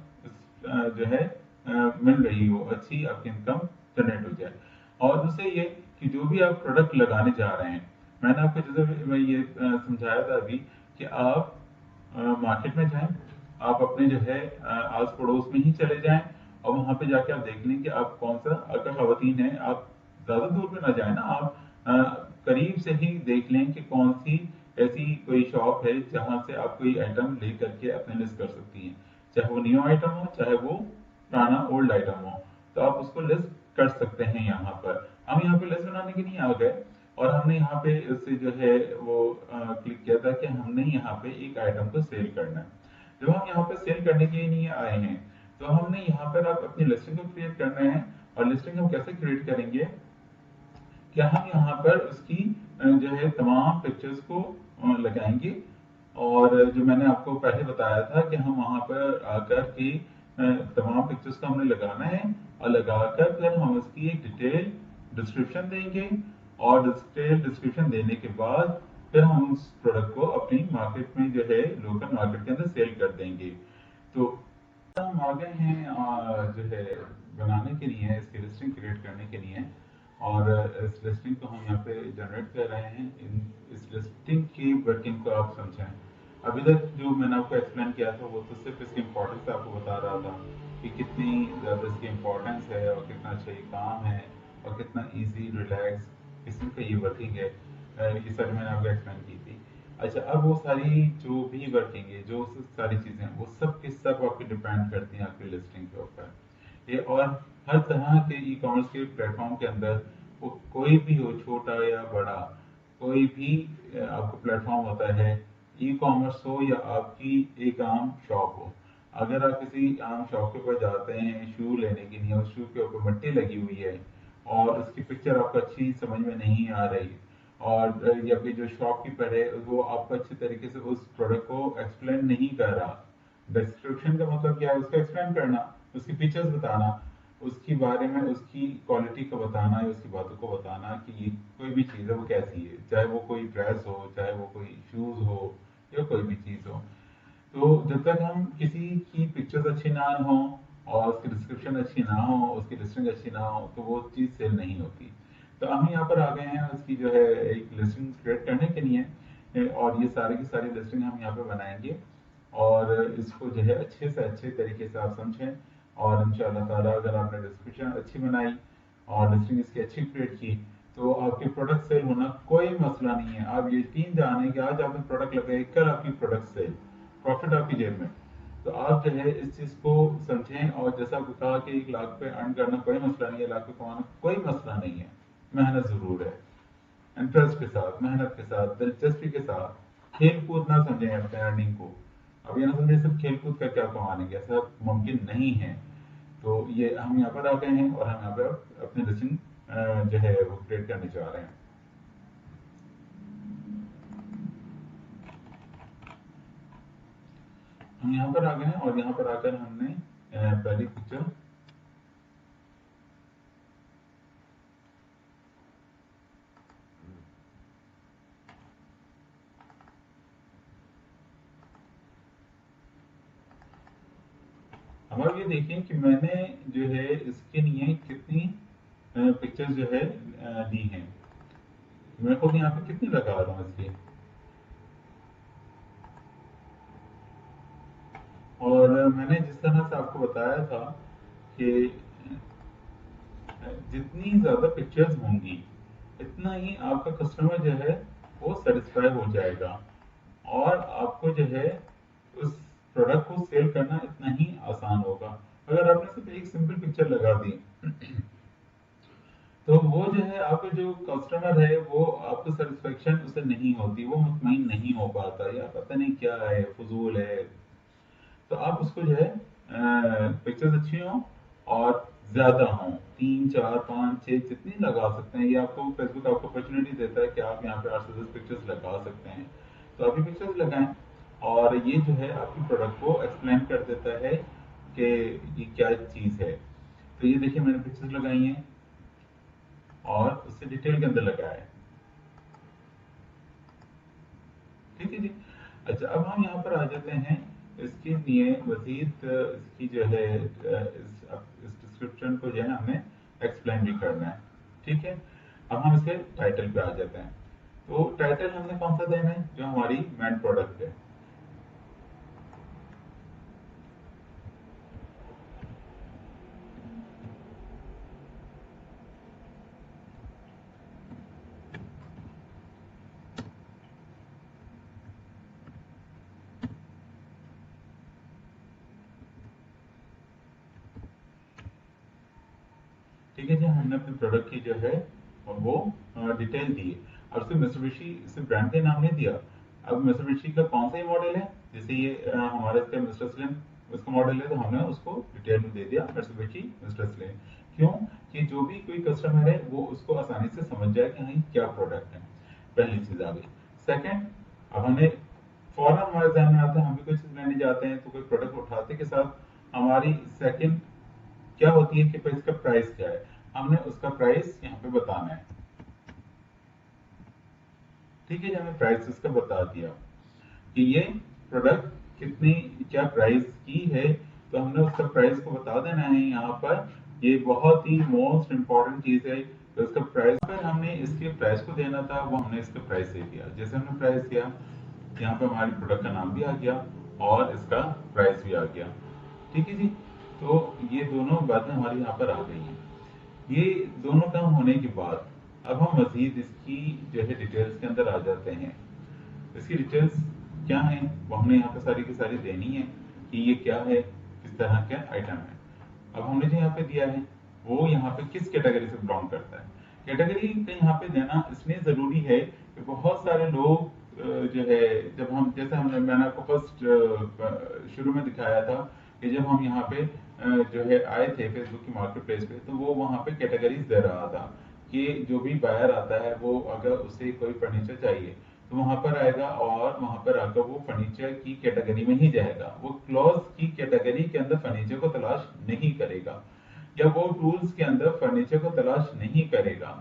जो है मिल रही हो, अच्छी आपकी इनकम जनरेट हो जाए। और दूसरे ये कि जो भी आप प्रोडक्ट लगाने जा रहे हैं, मैंने आपको जैसे मैं ये समझाया था अभी कि आप मार्केट में जाएं, आप अपने जो है आस पड़ोस में ही चले जाएं, और वहां पे जाके आप देख लें कि आप कौन सा, अगर खवातीन है आप ज्यादा दूर पे ना जाए ना, आप करीब से ही देख लें कि कौन सी ऐसी कोई शॉप है जहां से आप कोई आइटम ले करके अपने लिस्ट कर सकती हैं, चाहे वो न्यू आइटम हो चाहे वो पुराना ओल्ड आइटम हो, तो आप उसको लिस्ट कर सकते हैं। यहाँ पर हम यहाँ पे लिस्ट बनाने के लिए आ गए, और हमने यहाँ पे उससे जो है वो क्लिक किया था कि हमने यहाँ पे एक आइटम को सेल करना है। जब हम यहाँ पे सेल करने के लिए आए हैं तो हमने यहाँ पर आप अपनी लिस्टिंग को क्रिएट करना है। और लिस्टिंग हम कैसे क्रिएट करेंगे, क्या हम यहाँ पर उसकी जो है तमाम पिक्चर्स को लगाएंगे, और जो मैंने आपको पहले बताया था कि हम वहां पर आकर के तमाम पिक्चर्स को हमने लगाना है, और लगाकर फिर हम उसकी एक डिटेल डिस्क्रिप्शन देंगे, और डिटेल डिस्क्रिप्शन देने के बाद फिर हम उस प्रोडक्ट को अपनी मार्केट में जो है लोकल मार्केट के अंदर सेल कर देंगे। तो हम आ गए हैं जो है बनाने के लिए, इसकी लिस्टिंग क्रिएट करने के लिए, और इस लिस्टिंग को हम यहाँ पे जनरेट कर रहे हैं। इस लिस्टिंग की वर्किंग को आप समझें। अभी तक जो मैंने आपको एक्सप्लेन किया था वो तो सिर्फ इसकी इम्पोर्टेंस आपको बता रहा था कि कितनी ज़्यादा इसकी इम्पोर्टेंस है, और कितना अच्छा ये काम है, और कितना ईजी रिलैक्स किस्म का ये वर्किंग है। ये सारी मैंने आपको एक्सप्लेन की थी। अच्छा, अब वो सारी जो भी वर्किंग है, जो सारी चीज़ें वो सब के सब आपकी डिपेंड करती हैं आपकी लिस्टिंग के ऊपर। ये और हर तरह के ई कॉमर्स के प्लेटफॉर्म के अंदर वो कोई भी हो, छोटा या बड़ा, कोई भी आपको प्लेटफॉर्म होता है, ई कॉमर्स हो या आपकी एक आम शॉप हो। अगर आप किसी आम शॉप के ऊपर जाते हैं शू लेने के लिए, उस शू के ऊपर मिट्टी लगी हुई है, और उसकी पिक्चर आपको अच्छी समझ में नहीं आ रही, और या फिर जो शॉपकीपर है वो आपको अच्छे तरीके से उस प्रोडक्ट को एक्सप्लेन नहीं कर रहा। डिस्क्रिप्शन का मतलब क्या है, उसका एक्सप्लेन करना, उसकी फीचर्स बताना, उसके बारे में उसकी क्वालिटी को बताना, या उसकी बातों को बताना कि ये कोई भी चीज़ है वो कैसी है, चाहे वो कोई ड्रेस हो, चाहे वो कोई शूज़ हो, या कोई भी चीज़ हो। तो जब तक हम किसी की पिक्चर्स अच्छी ना हो, और उसकी डिस्क्रिप्शन अच्छी ना हो, उसकी लिस्टिंग अच्छी ना हो, तो वो चीज़ सेल नहीं होती। तो हम यहाँ पर आ गए हैं उसकी जो है एक लिस्टिंग क्रिएट करने के लिए, और ये सारी की सारी लिस्टिंग हम यहाँ पे बनाएंगे, और इसको जो है अच्छे से अच्छे तरीके से आप समझें। और इंशाल्लाह ताला अगर आपने डिस्क्रिप्शन अच्छी बनाई और लिस्टिंग इसकी अच्छी क्रिएट की, तो आपके प्रोडक्ट सेल होना कोई मसला नहीं है। आप यकीन जाने कि आज आपने प्रोडक्ट लगाए, कल आपकी प्रोडक्ट सेल, प्रॉफिट आपकी जेब में। तो आप जो है इस चीज को समझें, और जैसा आपको कहा कि 1 लाख पे अर्न करना कोई मसला नहीं है, लाख पे कमाना कोई मसला नहीं है, मेहनत जरूर है। इंटरेस्ट के साथ, मेहनत के साथ, दिलचस्पी के साथ, खेल कूद ना समझें अपने अर्निंग को। अब ये ना समझे सिर्फ खेल कूद करके आप कमा लेंगे, ऐसा मुमकिन नहीं है। तो ये हम यहाँ पर आ गए हैं, और हम यहाँ पर अपनी लिस्टिंग जो है वो क्रिएट करने जा रहे हैं। हम यहाँ पर आ गए हैं, और यहाँ पर आकर हमने पहली पिक्चर अब आप ये देखें कि मैंने जो है इसके लिए कितनी पिक्चर्स जो है दी हैं। मैं खुद यहाँ पे कितनी लगा रहा हूँ इसकी, और मैंने जिस तरह से आपको बताया था कि जितनी ज्यादा पिक्चर्स होंगी इतना ही आपका कस्टमर जो है वो सेटिस्फाई हो जाएगा। और आपको जो है उस प्रोडक्ट को सेल करना इतना ही आसान होगा। अगर आपने सिर्फ एक सिंपल पिक्चर लगा दी तो वो जो है आपके जो कस्टमर है वो आपको सेटिस्फेक्शन उसे नहीं होती, वो मुतमईन नहीं हो पाता, या पता नहीं क्या है, फजूल है। तो आप उसको जो है पिक्चर्स अच्छी हों और ज्यादा हों, 3 4 5 6 जितनी लगा सकते हैं। ये आपको फेसबुक आपको अपॉर्चुनिटी देता है कि आप यहाँ पे 8 से 10 पिक्चर्स लगा सकते हैं, तो आप ये पिक्चर्स लगाएं। और ये जो है आपकी प्रोडक्ट को एक्सप्लेन कर देता है कि ये क्या चीज़ है। तो ये देखिए मैंने पिक्चर्स लगाई हैं और उससे डिटेल के अंदर लगाया है। ठीक है जी। अच्छा, अब हम यहाँ पर आ जाते हैं, इसके लिए मजीद इसकी जो है इस डिस्क्रिप्शन को जो है हमें एक्सप्लेन भी करना है। ठीक है, अब हम इसके टाइटल पे आ जाते हैं। तो टाइटल हमने कौन सा देना है, जो हमारी मेन प्रोडक्ट है। ठीक है जी, हमने अपने प्रोडक्ट की जो है वो डिटेल दी है। अब सिर्फ मित्सुबिशी सिर्फ ब्रांड का नाम नहीं दिया। अब मित्सुबिशी का कौन सा ही मॉडल है, जैसे ये हमारे इसका मिस्टर स्लिम उसका मॉडल है, तो हमने उसको डिटेल में दे दिया मित्सुबिशी मिस्टर स्लिम। क्यों कि जो भी कोई कस्टमर है वो उसको आसानी से समझ जाए कि हाँ ये क्या प्रोडक्ट है। पहली चीज आ गई। सेकंड, अब हमें फौरन हमारे ध्यान में आता है, हम भी कोई चीज लेने जाते हैं तो कोई प्रोडक्ट उठाते के साथ हमारी सेकंड क्या होती है कि भाई इसका प्राइस क्या है, हमने उसका प्राइस यहाँ पे बताना है। ठीक है, हमने प्राइस इसका बता दिया कि ये प्रोडक्ट कितनी क्या प्राइस की है, तो हमने उसका प्राइस को बता देना है यहाँ पर। ये बहुत ही मोस्ट इंपॉर्टेंट चीज है। तो इसका प्राइस पर हमने इसके प्राइस को देना था, वो हमने इसका प्राइस दे दिया। जैसे हमने प्राइस दिया, यहाँ पे हमारी प्रोडक्ट का नाम भी आ गया और इसका प्राइस भी आ गया। ठीक है जी। तो ये दोनों बातें हमारी यहाँ पर आ गई हैं। ये दोनों काम होने के बाद अब हम मजीद इसकी जो है डिटेल्स के अंदर आ जाते हैं। इसकी डिटेल्स क्या है वो हमने यहाँ पे सारी की सारी देनी है कि ये क्या है, किस तरह का आइटम है। अब हमने जो यहाँ पे दिया है वो यहाँ पे किस कैटेगरी से बिलोंग करता है। कैटेगरी का यहाँ पे देना इसलिए जरूरी है कि बहुत सारे लोग जो है, जब हम जैसे मैंने आपको फर्स्ट शुरू में दिखाया था कि जब हम यहाँ पे जो है आए थे फेसबुक की मार्केट प्लेस पे, तो वो वहाँ पे कैटेगरीज दे रहा था कि जो भी बायर आता है वो अगर उसे कोई फर्नीचर चाहिए तो वहां पर आएगा और वहां पर आकर वो फर्नीचर की कैटेगरी में ही जाएगा, वो क्लॉज की कैटेगरी के अंदर फर्नीचर को तलाश नहीं करेगा, या वो टूल्स के अंदर फर्नीचर को तलाश नहीं करेगा।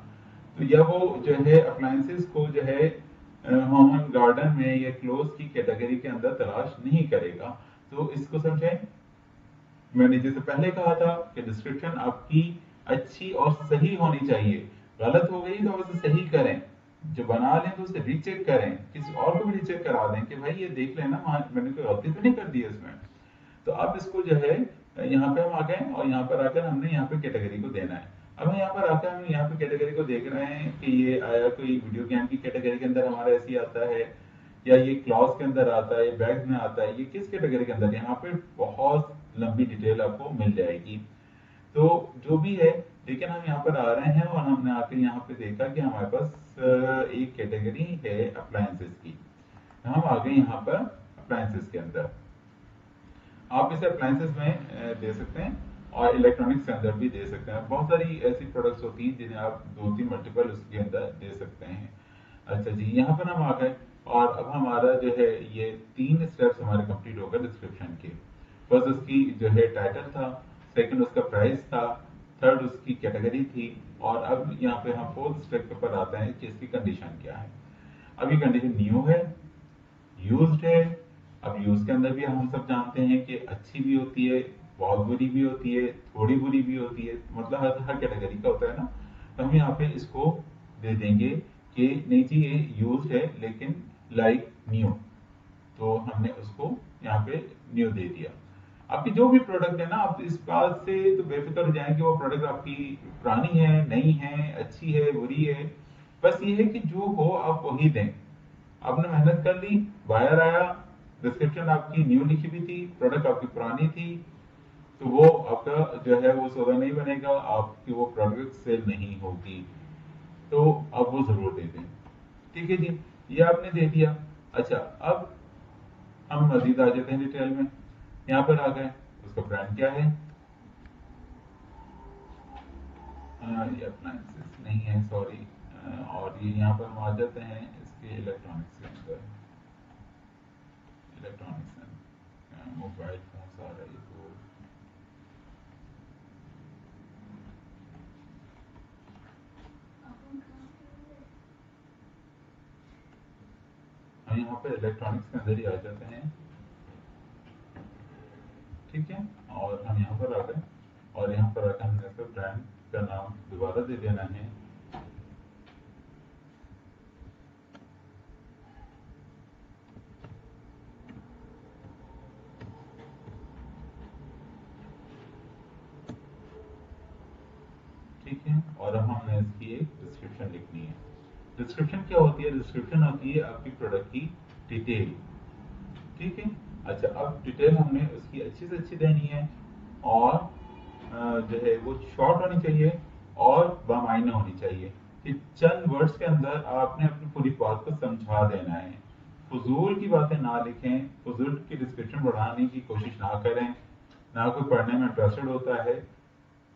तो या वो जो है अप्लायंसेस को जो है होम एंड गार्डन में या क्लोज की कैटेगरी के अंदर तलाश नहीं करेगा। तो इसको समझें, मैंने जैसे पहले कहा था कि डिस्क्रिप्शन आपकी अच्छी और सही होनी चाहिए। गलत हो गई तो आप उसे सही करें, जो बना लें तो उसे रीचेक करें, किसी और को भी रीचेक करा दें कि भाई ये देख लेना मैंने कोई गलती तो नहीं कर दी है इसमें। तो अब इसको जो है यहाँ पे हम आ गए और यहाँ पर आकर हमने यहाँ पे कैटेगरी को देना है। अब हम यहाँ पर आकर हम यहाँ पे कैटेगरी को देख रहे हैं कि ये आया कोई वीडियो गेम की कैटेगरी के अंदर हमारा ऐसी आता है, या ये क्लॉथ के अंदर आता है, बैग में आता है, ये किस कैटेगरी के अंदर, यहाँ पे बहुत लंबी डिटेल आपको मिल जाएगी। तो जो भी है, लेकिन हम यहाँ पर आ रहे हैं और हमने आकर यहाँ पे देखा कि हमारे पास एक कैटेगरी है अप्लायंसेस की। हम आ गए यहाँ पर अप्लायंसेस के अंदर। आप इसे अप्लायंसेस में दे सकते हैं और इलेक्ट्रॉनिक्स के अंदर भी दे सकते हैं। बहुत सारी ऐसी प्रोडक्ट्स होती हैं जिन्हें आप 2 3 मल्टीपल उसके अंदर दे सकते हैं। अच्छा जी, यहाँ पर हम आ गए और अब हमारा जो है ये 3 स्टेप्स हमारे कंप्लीट हो गए डिस्क्रिप्शन के। फर्स्ट उसकी जो है टाइटल था, सेकंड उसका प्राइस था, थर्ड उसकी कैटेगरी थी, और अब यहाँ पे हम फोर्थ स्टेप के ऊपर आते हैं कि इसकी कंडीशन क्या है। अब ये कंडीशन न्यू है, यूज्ड है। अब यूज के अंदर भी हम सब जानते हैं कि अच्छी भी होती है, बहुत बुरी भी होती है, थोड़ी बुरी भी होती है, मतलब हर कैटेगरी का होता है ना। तो हम यहाँ पे इसको दे देंगे कि नहीं जी ये यूज्ड है लेकिन लाइक न्यू, तो हमने उसको यहाँ पे न्यू दे दिया। आपकी जो भी प्रोडक्ट है ना, आप इस बात से तो बेफिक्र हो जाएं कि वो प्रोडक्ट आपकी पुरानी है, नई है, अच्छी है, बुरी है। बस ये है कि जो हो आप वही दें। आपने मेहनत कर ली, बायर आया, डिस्क्रिप्शन आपकी न्यू लिखी हुई थी, प्रोडक्ट आपकी पुरानी थी, तो वो आपका जो है वो सौदा नहीं बनेगा, आपकी वो प्रोडक्ट सेल नहीं होगी। तो अब वो जरूर दे दें। ठीक है जी, ये आपने दे दिया। अच्छा, अब हम मजीद आ जाते हैं डिटेल में। यहाँ पर आ गए, उसका ब्रांड क्या है, ये अप्लायंसेस नहीं है, सॉरी। और ये यहाँ पर हम आ जाते हैं इसके इलेक्ट्रॉनिक्स के अंदर। इलेक्ट्रॉनिक्स एंड मोबाइल फोन्स आ रही है, तो हम यहाँ पर इलेक्ट्रॉनिक्स के अंदर ही आ जाते हैं। ठीक है, और हम यहाँ पर आ गए, और यहाँ पर आकर हमने इसका ब्रांड का नाम दोबारा दे देना है। ठीक है, और अब हमने इसकी एक डिस्क्रिप्शन लिखनी है। डिस्क्रिप्शन क्या होती है, डिस्क्रिप्शन होती है आपकी प्रोडक्ट की डिटेल। ठीक है, अच्छा, अब डिटेल हमने उसकी अच्छी से अच्छी देनी है, और जो है वो शॉर्ट होनी चाहिए और बामायने होनी चाहिए, कि चंद वर्ड्स के अंदर आपने अपनी पूरी बात को समझा देना है। फजूल की बातें ना लिखें, फजूल की डिस्क्रिप्शन बढ़ाने की कोशिश ना करें। ना कोई पढ़ने में इंटरेस्टेड होता है,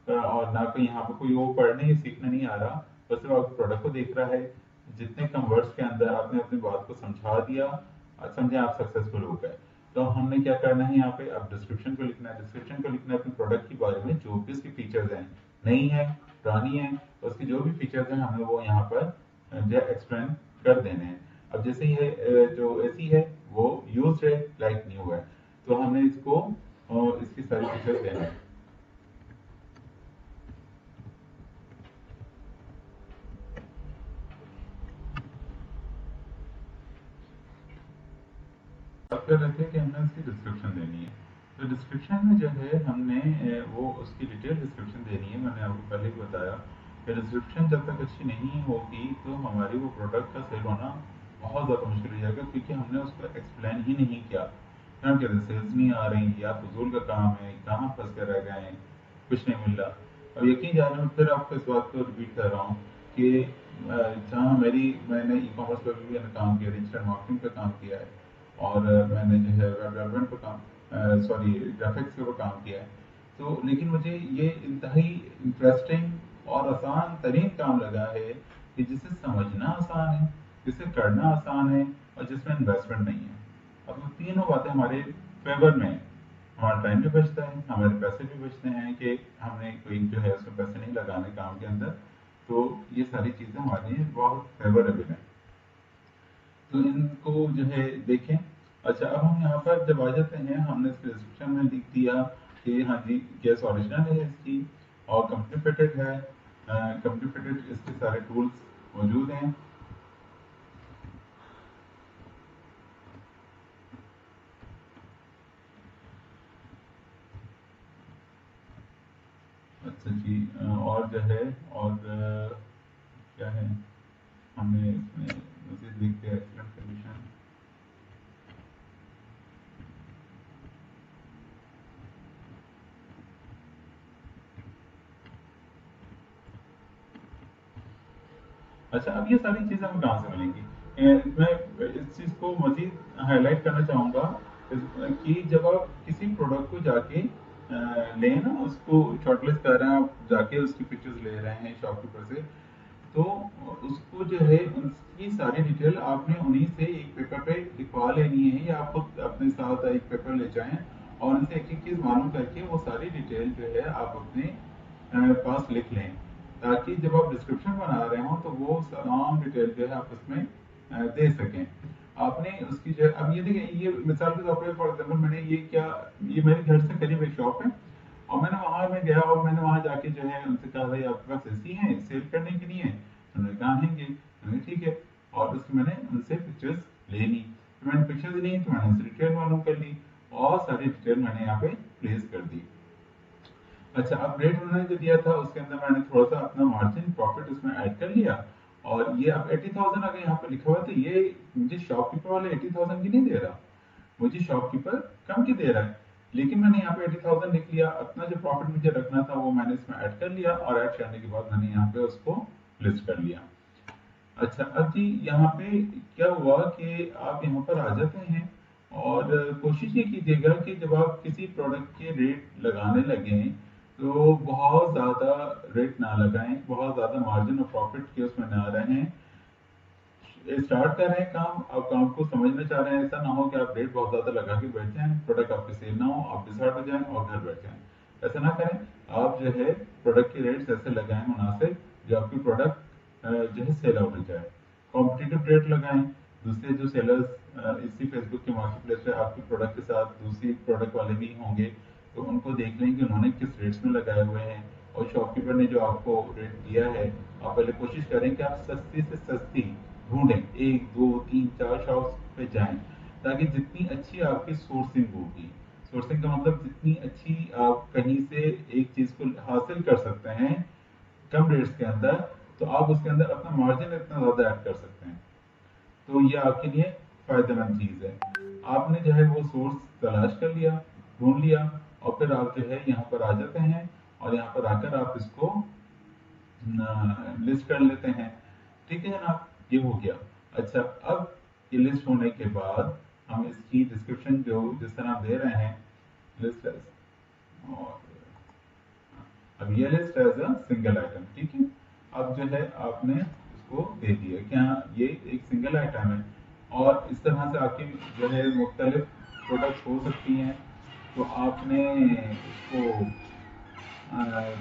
और ना कोई यहाँ पे कोई वो पढ़ने या सीखने नहीं आ रहा, बस सिर्फ आपके प्रोडक्ट को देख रहा है। जितने कम वर्ड्स के अंदर आपने अपनी बात को समझा दिया, समझे आप सक्सेसफुल हो गए। तो हमने क्या करना है यहाँ पे, अब डिस्क्रिप्शन को लिखना है। डिस्क्रिप्शन को लिखना है अपने प्रोडक्ट के बारे में, जो भी उसकी फीचर्स हैं, नई है, पुरानी है, उसकी जो भी फीचर्स हैं हमें वो यहाँ पर जो एक्सप्लेन कर देने हैं। अब जैसे ये जो एसी है वो यूज है, लाइक न्यू है, तो हमने इसको इसकी सारी फीचर्स देना है। बात कर रहे थे कि हमने उसकी डिस्क्रिप्शन देनी है। तो डिस्क्रिप्शन में जो है हमने वो उसकी डिटेल डिस्क्रिप्शन देनी है। मैंने आपको पहले ही बताया कि डिस्क्रिप्शन जब तक अच्छी नहीं होगी तो हमारी वो प्रोडक्ट का सेल होना बहुत ज़्यादा मुश्किल हो जाएगा, क्योंकि हमने उसको एक्सप्लेन ही नहीं किया। हम कहते सेल्स नहीं आ रही, या फजूल का काम है, कहाँ फंस कर रह गए हैं, कुछ नहीं मिल रहा। अब यकीन जाने, मैं फिर आपको इस बात को रिपीट कर रहा हूँ कि जहाँ मैंने ई कॉमर्स पर भी मैंने काम किया, डिजिटल मार्केटिंग पे काम किया है, और मैंने जो है वेब डेवलपमेंट पर काम, सॉरी, ग्राफिक्स के ऊपर काम किया है। तो लेकिन मुझे ये इंतहाई इंटरेस्टिंग और आसान तरीन काम लगा है, कि जिसे समझना आसान है, जिसे करना आसान है, और जिसमें इन्वेस्टमेंट नहीं है। अब वो तीनों बातें हमारे फेवर में है। हमारा टाइम भी बचता है, हमारे पैसे भी बचते हैं, कि हमने कोई जो है उसमें पैसे नहीं लगाने काम के अंदर। तो ये सारी चीज़ें हमारे लिए बहुत फेवरेबल हैं। तो इनको जो है देखें। अच्छा, अब हम यहाँ पर जब आ जाते हैं, हमने इसके डिस्क्रिप्शन में लिख दिया कि हाँ जी, गैस ओरिजिनल है इसकी, और कंपनी फिटेड है। कंपनी फिटेड इसके सारे टूल्स मौजूद हैं। अच्छा जी, और जो है, और क्या है, हमने इसमें मज़ीद लिख दिया एक्सीलेंट कंडीशन। अच्छा, अब ये सारी चीज़ें हमें कहाँ से मिलेंगी? मैं इस चीज़ को मज़ीद हाईलाइट करना चाहूँगा, कि जब आप किसी प्रोडक्ट को जाके लें ना, उसको शॉर्टलिस्ट कर रहे हैं, आप जाके उसकी पिक्चर्स ले रहे हैं शॉपकीपर से, तो उसको जो है उसकी सारी डिटेल आपने उन्हीं से एक पेपर पे लिखवा लेनी है, या आप खुद अपने साथ एक पेपर ले जाएं, और उनसे एक एक चीज़ मालूम करके वो सारी डिटेल जो है आप अपने पास लिख लें, ताकि जब आप डिस्क्रिप्शन बना रहे हो तो वो तमाम डिटेल जो है आप उसमें दे सकें। आपने उसकी जो अब ये देखिए, ये मिसाल के तौर पर फॉर एग्जाम्पल, मैंने ये क्या, ये मेरे घर से करीब एक शॉप है, और मैंने वहां में गया, और मैंने वहां जाके जो है उनसे कहा, भाई आपके पास ऐसी हैं सेल करने के लिए? उन्होंने कहा हैंगे। मैंने ठीक है, और उसकी मैंने उनसे पिक्चर्स ले ली। तो मैंने पिक्चर्स ली, तो मैंने उनसे डिटेल मालूम कर ली, और सारी डिटेल मैंने यहाँ पे प्लेस कर दी। अच्छा, अब रेट उन्होंने जो दिया था उसके अंदर मैंने थोड़ा सा अपना मार्जिन प्रॉफिट उसमें ऐड कर लिया, और ये अब 80,000 अगर यहाँ पे लिखा हुआ है तो ये मुझे शॉपकीपर वाले 80,000 की नहीं दे रहा, मुझे शॉपकीपर कम की दे रहा है। लेकिन मैंने यहाँ पे 80,000 लिख लिया, अपना जो प्रॉफिट मुझे रखना था वो मैंने इसमें ऐड कर लिया, और ऐड करने के बाद मैंने यहाँ पे उसको लिस्ट कर लिया। अच्छा, अब जी यहाँ पे क्या हुआ कि आप यहाँ पर आ जाते हैं, और कोशिश ये कीजिएगा कि जब आप किसी प्रोडक्ट के रेट लगाने लगें तो बहुत ज़्यादा रेट ना लगाएं, बहुत ज़्यादा मार्जिन और प्रॉफिट के उसमें ना रहें। स्टार्ट कर रहे हैं काम, आप काम को समझना चाह रहे हैं, ऐसा ना हो कि आप रेट बहुत ज्यादा लगा के बैठ जाएं, प्रोडक्ट आपकी सेल ना हो, आप डिसऑर्डर हो जाएं और घर बैठ जाएं। ऐसा ना करें, आप जो है प्रोडक्ट के रेट्स ऐसे लगाएं मुनासिब, जो आपकी प्रोडक्ट जो है सेल आउट हो जाए। कॉम्पिटिटिव रेट लगाएं, दूसरे जो सेलर्स इसी फेसबुक के मार्केट प्लेस पे आपके प्रोडक्ट के साथ दूसरी प्रोडक्ट वाले भी होंगे, तो उनको देख लें कि उन्होंने किस रेट्स में लगाए हुए हैं, और शॉपकीपर ने जो आपको रेट दिया है, आप पहले कोशिश करें कि आप सस्ती से सस्ती ढूंढें, 1 2 3 4 शॉप्स पे जाएं, ताकि जितनी अच्छी आपकी सोर्सिंग होगी, सोर्सिंग का मतलब जितनी अच्छी आप कहीं से एक चीज को हासिल कर सकते हैं कम रेट्स के अंदर, तो आप उसके अंदर अपना मार्जिन इतना ज्यादा ऐड कर सकते हैं। तो ये आपके लिए फायदेमंद चीज है। आपने जो है वो सोर्स तलाश कर लिया, ढूंढ लिया, और फिर आप जो है यहाँ पर आ जाते हैं, और यहाँ पर आकर आप इसको लिस्ट कर लेते हैं। ठीक है जनाब, ये हो गया। अच्छा, अब ये लिस्ट होने के बाद हम इसकी डिस्क्रिप्शन जो जिस तरह आप दे रहे हैं, लिस्ट और अब ये list as a single item, ठीक है। अब जो है आपने इसको दे दिया क्या ये एक सिंगल आइटम है, और इस तरह से आपकी जो है मुख्तलिफ प्रोडक्ट्स हो सकती हैं। तो आपने इसको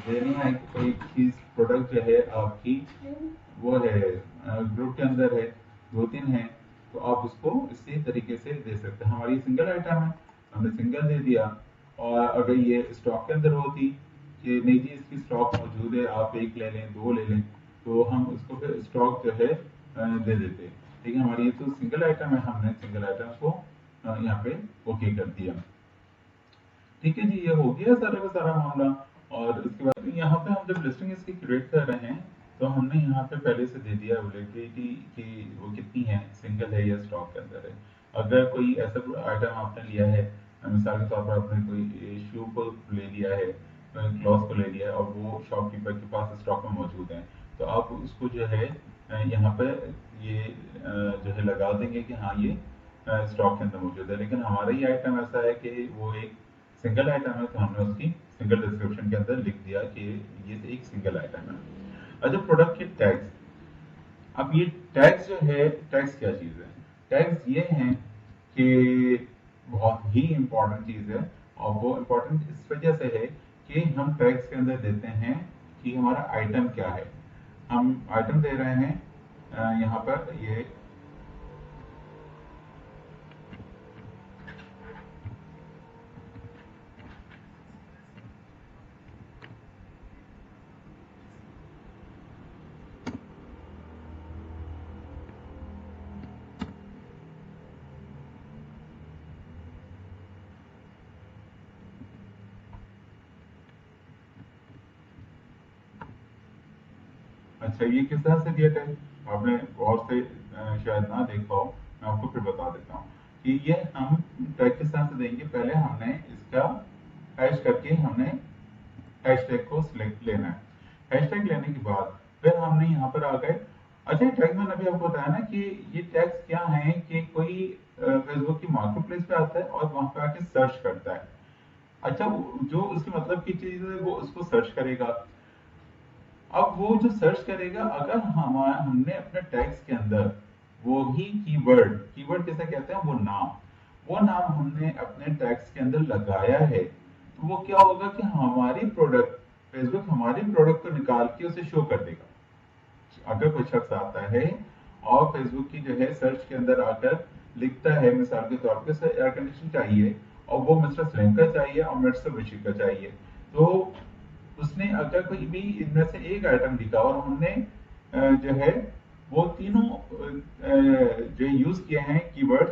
देनी है कि कोई चीज प्रोडक्ट जो है आपकी वो है ग्रुप के अंदर है, 2 3 है, तो आप उसको इसी तरीके से दे सकते हैं। हमारी सिंगल आइटम है, हमने सिंगल दे दिया। और अगर ये स्टॉक के अंदर होती कि नहीं जी इसकी स्टॉक मौजूद है, आप एक ले लें, दो ले लें, तो हम उसको फिर स्टॉक जो है दे देते। ठीक है, हमारी ये तो सिंगल आइटम है, हमने सिंगल आइटम को यहाँ पे ओके कर दिया। ठीक है जी, ये हो गया सारा का सारा मामला। और इसके बाद यहाँ पे हम जब लिस्टिंग इसकी क्रिएट कर रहे हैं, तो हमने यहाँ पे पहले से दे दिया अवेलेबिलिटी कि वो कितनी है, सिंगल है या स्टॉक के अंदर है। अगर कोई ऐसा आइटम आपने लिया है, मिसाल के तौर पर आपने कोई शू को ले लिया है, क्लॉथ को ले लिया है, और वो शॉपकीपर के पास स्टॉक में मौजूद है, तो आप उसको जो है यहाँ पे ये जो है लगा देंगे कि हाँ ये स्टॉक के अंदर मौजूद है। लेकिन हमारा ये आइटम ऐसा है कि वो एक सिंगल आइटम है, तो हमने उसकी सिंगल डिस्क्रिप्शन के अंदर लिख दिया कि ये एक सिंगल आइटम है। अच्छा, प्रोडक्ट के टैग्स। अब ये टैग्स जो है, टैग्स क्या चीज है? टैग्स ये हैं कि बहुत ही इंपॉर्टेंट चीज है, और वो इंपॉर्टेंट इस वजह से है कि हम टैग्स के अंदर देते हैं कि हमारा आइटम क्या है। हम आइटम दे रहे हैं यहाँ पर ये अच्छा, ये किस तरह से दिया टैग, आपने गौर से शायद ना देखा हो, मैं आपको फिर बता देता हूँ कि ये हम टैग किस तरह से देंगे। पहले हमने इसका हैश करके हमने हैशटैग को सिलेक्ट लेना है। हैशटैग लेने के बाद फिर हमने यहाँ पर आ गए। अच्छा, टैग मैंने अभी आपको बताया ना कि ये टैग्स क्या है कि कोई फेसबुक की मार्केट प्लेस पे आता है और वहां पे आके सर्च करता है। अच्छा, जो उसके मतलब की चीज है वो उसको सर्च करेगा। अब वो जो सर्च करेगा, अगर हमने अपने टैग्स के अंदर वो ही कीवर्ड, कीवर्ड किसे कहते हैं, वो नाम हमने अपने टैग्स के अंदर लगाया है, तो वो क्या होगा कि हमारी प्रोडक्ट, फेसबुक हमारी प्रोडक्ट को निकाल के उसे शो कर देगा। अगर कोई शख्स आता है और फेसबुक की जो है सर्च के अंदर आकर लिखता है, मिसाल के तौर पे एयर कंडीशन चाहिए, और वो मिस्टर सलीम का चाहिए और मिस्टर बशीर का चाहिए, तो उसने अगर कोई भी इनमें से एक आइटम लिखा और हमने जो है वो तीनों जो यूज किए हैं कीवर्ड,